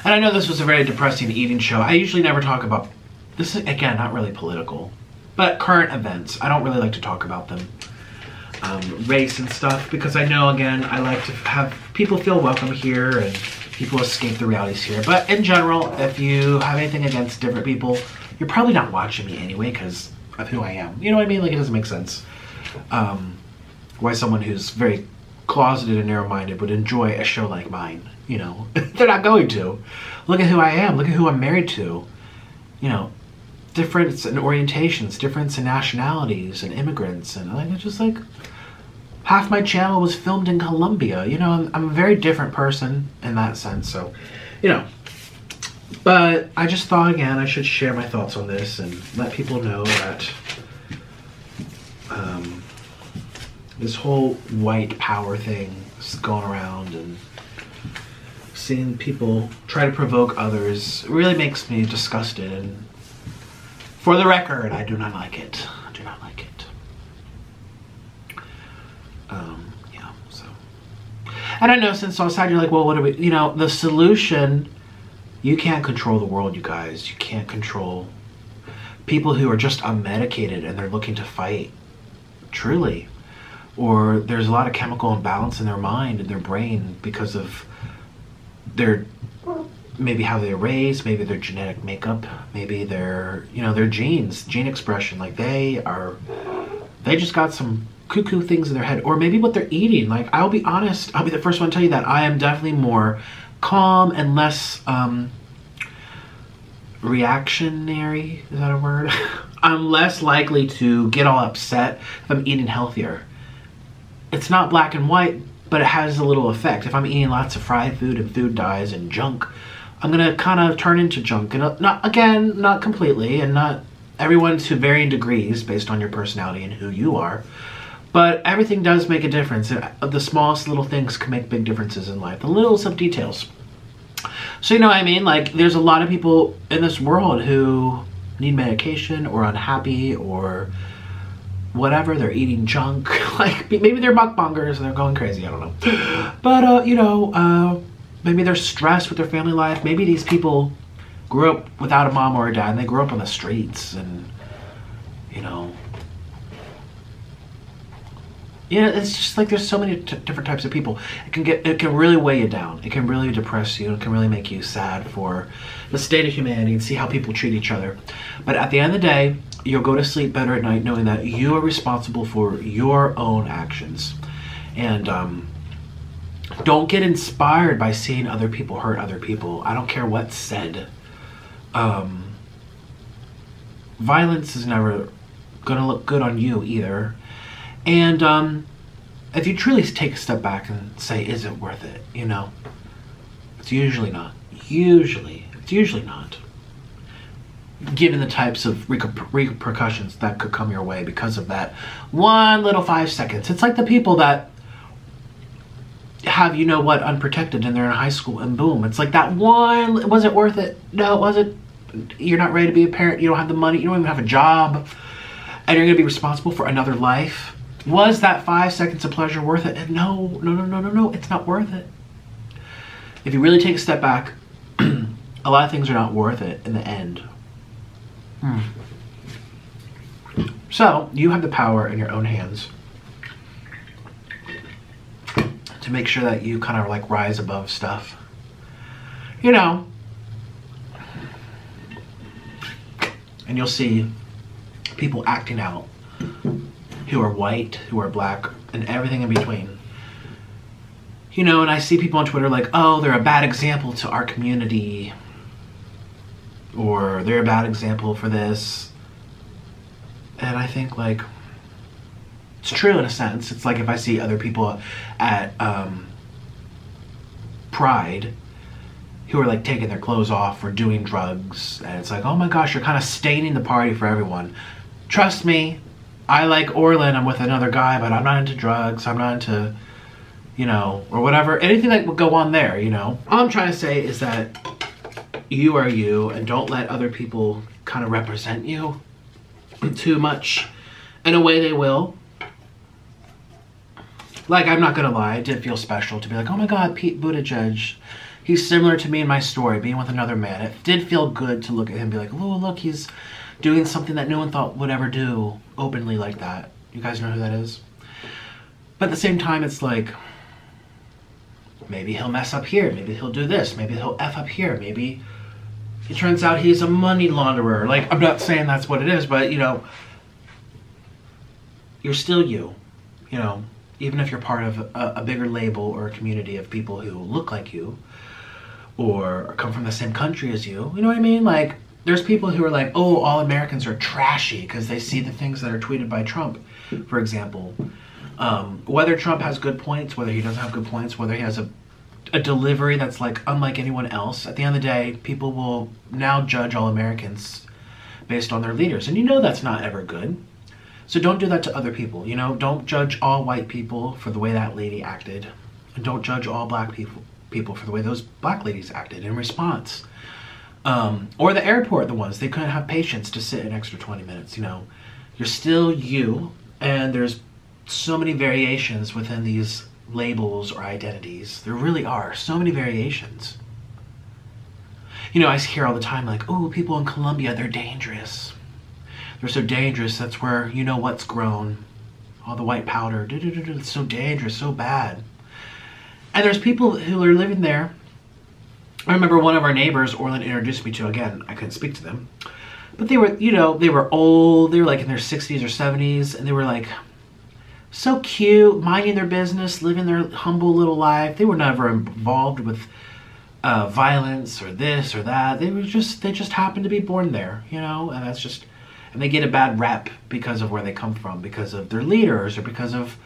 [SPEAKER 1] And I know this was a very depressing eating show. I usually never talk about this, again, not really political, but current events. I don't really like to talk about them. Race and stuff, because I know, again, I like to have people feel welcome here and people escape the realities here. But in general, if you have anything against different people, you're probably not watching me anyway because of who I am. You know what I mean? Like, it doesn't make sense. Why someone who's very closeted and narrow-minded would enjoy a show like mine, you know? They're not going to. Look at who I am. Look at who I'm married to. You know, difference in orientations, difference in nationalities and immigrants, and like, it's just like, half my channel was filmed in Colombia. You know, I'm a very different person in that sense, so, you know. But I just thought, again, I should share my thoughts on this and let people know that this whole white power thing is going around, and seeing people try to provoke others really makes me disgusted. And for the record, I do not like it. I do not like it. Yeah, so. And I know since outside you're like, well, what do we, you know, the solution, you can't control the world, you guys. You can't control people who are just unmedicated and they're looking to fight, truly. Or there's a lot of chemical imbalance in their mind and their brain because of their maybe how they're raised, maybe their genetic makeup, maybe their, you know, their genes, gene expression. Like they just got some cuckoo things in their head, or maybe what they're eating. Like, I'll be honest, I'll be the first one to tell you that I am definitely more calm and less reactionary. Is that a word? I'm less likely to get all upset if I'm eating healthier. It's not black and white, but it has a little effect. If I'm eating lots of fried food and food dyes and junk, I'm gonna kind of turn into junk. And not completely, and not everyone to varying degrees based on your personality and who you are. But everything does make a difference. The smallest little things can make big differences in life. The littlest of details. So, you know what I mean? Like, there's a lot of people in this world who need medication or unhappy or whatever. They're eating junk. Like, maybe they're mukbangers and they're going crazy. I don't know. But, you know, maybe they're stressed with their family life. Maybe these people grew up without a mom or a dad and they grew up on the streets, and, you know, yeah, it's just like there's so many different types of people. It can really weigh you down. It can really depress you. It can really make you sad for the state of humanity and see how people treat each other. But at the end of the day, you'll go to sleep better at night knowing that you are responsible for your own actions. And don't get inspired by seeing other people hurt other people. I don't care what's said. Violence is never gonna look good on you either. And if you truly take a step back and say, is it worth it? You know, it's usually not. It's usually not. Given the types of repercussions that could come your way because of that one little 5 seconds. It's like the people that have, you know what, unprotected, and they're in high school and boom. It's like that one, was it worth it? No, it wasn't. You're not ready to be a parent. You don't have the money. You don't even have a job. And you're going to be responsible for another life. Was that 5 seconds of pleasure worth it? No, it's not worth it. If you really take a step back, a lot of things are not worth it in the end. So, you have the power in your own hands to make sure that you kind of like rise above stuff. You know, and you'll see people acting out who are white, who are black, and everything in between. You know, and I see people on Twitter like, oh, they're a bad example to our community, or they're a bad example for this. And I think, like, it's true in a sense. It's like if I see other people at Pride who are like taking their clothes off or doing drugs, and it's like, oh my gosh, you're kind of staining the party for everyone. Trust me, I like Orlin, I'm with another guy, but I'm not into drugs, I'm not into, you know, or whatever. Anything that would go on there, you know. All I'm trying to say is that you are you, and don't let other people kind of represent you too much. In a way they will. Like, I'm not gonna lie, it did feel special to be like, oh my god, Pete Buttigieg, he's similar to me in my story, being with another man. It did feel good to look at him and be like, oh look, he's doing something that no one thought would ever do openly like that. You guys know who that is? But at the same time, it's like, maybe he'll mess up here, maybe he'll do this, maybe he'll F up here, maybe it turns out he's a money launderer. Like, I'm not saying that's what it is, but you know, you're still you know, even if you're part of a bigger label or a community of people who look like you or come from the same country as you know what I mean? Like, there's people who are like, oh, all Americans are trashy because they see the things that are tweeted by Trump, for example. Whether Trump has good points, whether he doesn't have good points, whether he has a delivery that's like unlike anyone else, at the end of the day, people will now judge all Americans based on their leaders. And you know that's not ever good. So don't do that to other people, you know? Don't judge all white people for the way that lady acted. And don't judge all black people for the way those black ladies acted in response. Or the airport, the ones, they couldn't have patience to sit an extra 20 minutes, you know? You're still you, and there's so many variations within these labels or identities. There really are so many variations. You know, I hear all the time like, oh, people in Colombia, they're dangerous. They're so dangerous, that's where you know what's grown. All the white powder, it's so dangerous, so bad. And there's people who are living there I remember one of our neighbors, Orlin, introduced me to, again, I couldn't speak to them, but they were, you know, they were old, they were like in their 60s or 70s, and they were like so cute, minding their business, living their humble little life. They were never involved with violence or this or that. They just happened to be born there, you know, and that's just, and they get a bad rep because of where they come from, because of their leaders or because of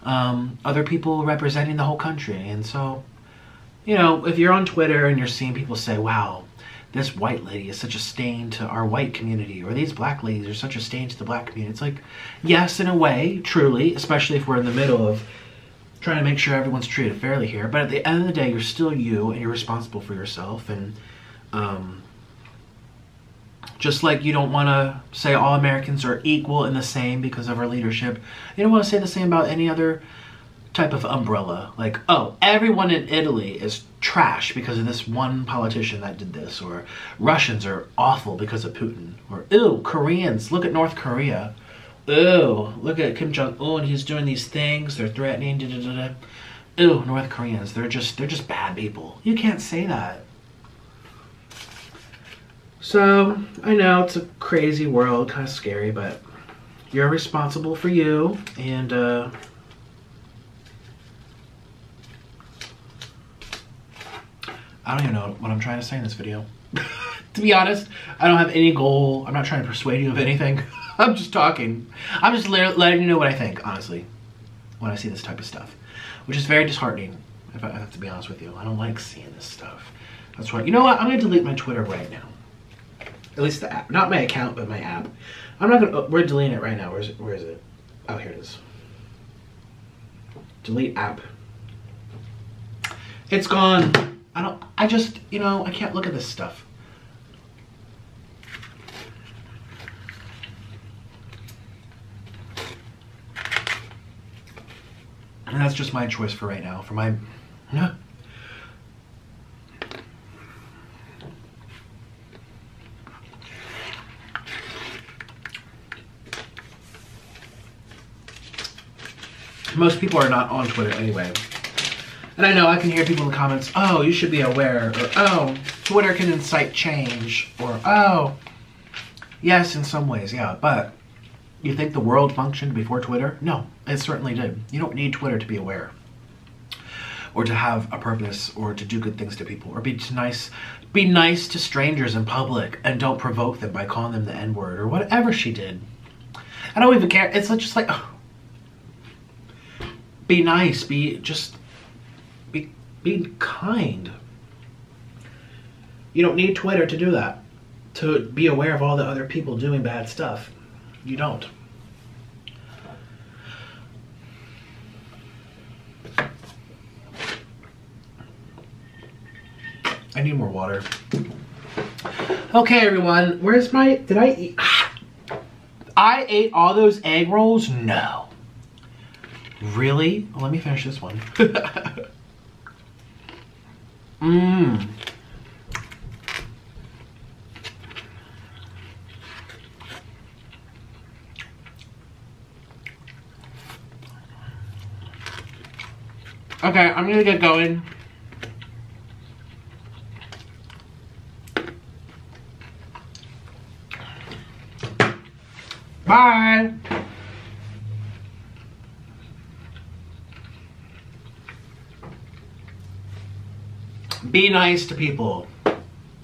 [SPEAKER 1] other people representing the whole country. And so, you know, if you're on Twitter and you're seeing people say, wow, this white lady is such a stain to our white community, or these black ladies are such a stain to the black community. It's like, yes, in a way, truly, especially if we're in the middle of trying to make sure everyone's treated fairly here. But at the end of the day, you're still you, and you're responsible for yourself. And just like you don't want to say all Americans are equal and the same because of our leadership, you don't want to say the same about any other type of umbrella. Like, oh, everyone in Italy is trash because of this one politician that did this, or Russians are awful because of Putin, or ew, Koreans, look at North Korea, ew, look at Kim Jong-un, he's doing these things, they're threatening, da, da, da, da. Ew, North Koreans, they're just bad people. You can't say that. So I know it's a crazy world, kind of scary, but you're responsible for you. And I don't even know what I'm trying to say in this video. To be honest, I don't have any goal. I'm not trying to persuade you of anything. I'm just talking. I'm just letting you know what I think, honestly, when I see this type of stuff, which is very disheartening, if I have to be honest with you. I don't like seeing this stuff. That's why, you know what? I'm going to delete my Twitter right now. At least the app. Not my account, but my app. I'm not going to, we're deleting it right now. Where is it? Oh, here it is. Delete app. It's gone. I just, you know, I can't look at this stuff. And that's just my choice for right now. For my, yeah. Most people are not on Twitter anyway. And I know I can hear people in the comments, oh, you should be aware, or oh, Twitter can incite change, or oh, yes, in some ways, yeah, but you think the world functioned before Twitter? No, it certainly did. You don't need Twitter to be aware, or to have a purpose, or to do good things to people, or be nice to strangers in public, and don't provoke them by calling them the N-word, or whatever she did. I don't even care. It's just like, oh, be nice, be kind. You don't need Twitter to do that, to be aware of all the other people doing bad stuff. You don't. I need more water. Okay, everyone, where's my, did I eat? I ate all those egg rolls? No. Really? Well, let me finish this one. Mmm. Okay, I'm gonna get going. Bye. Be nice to people.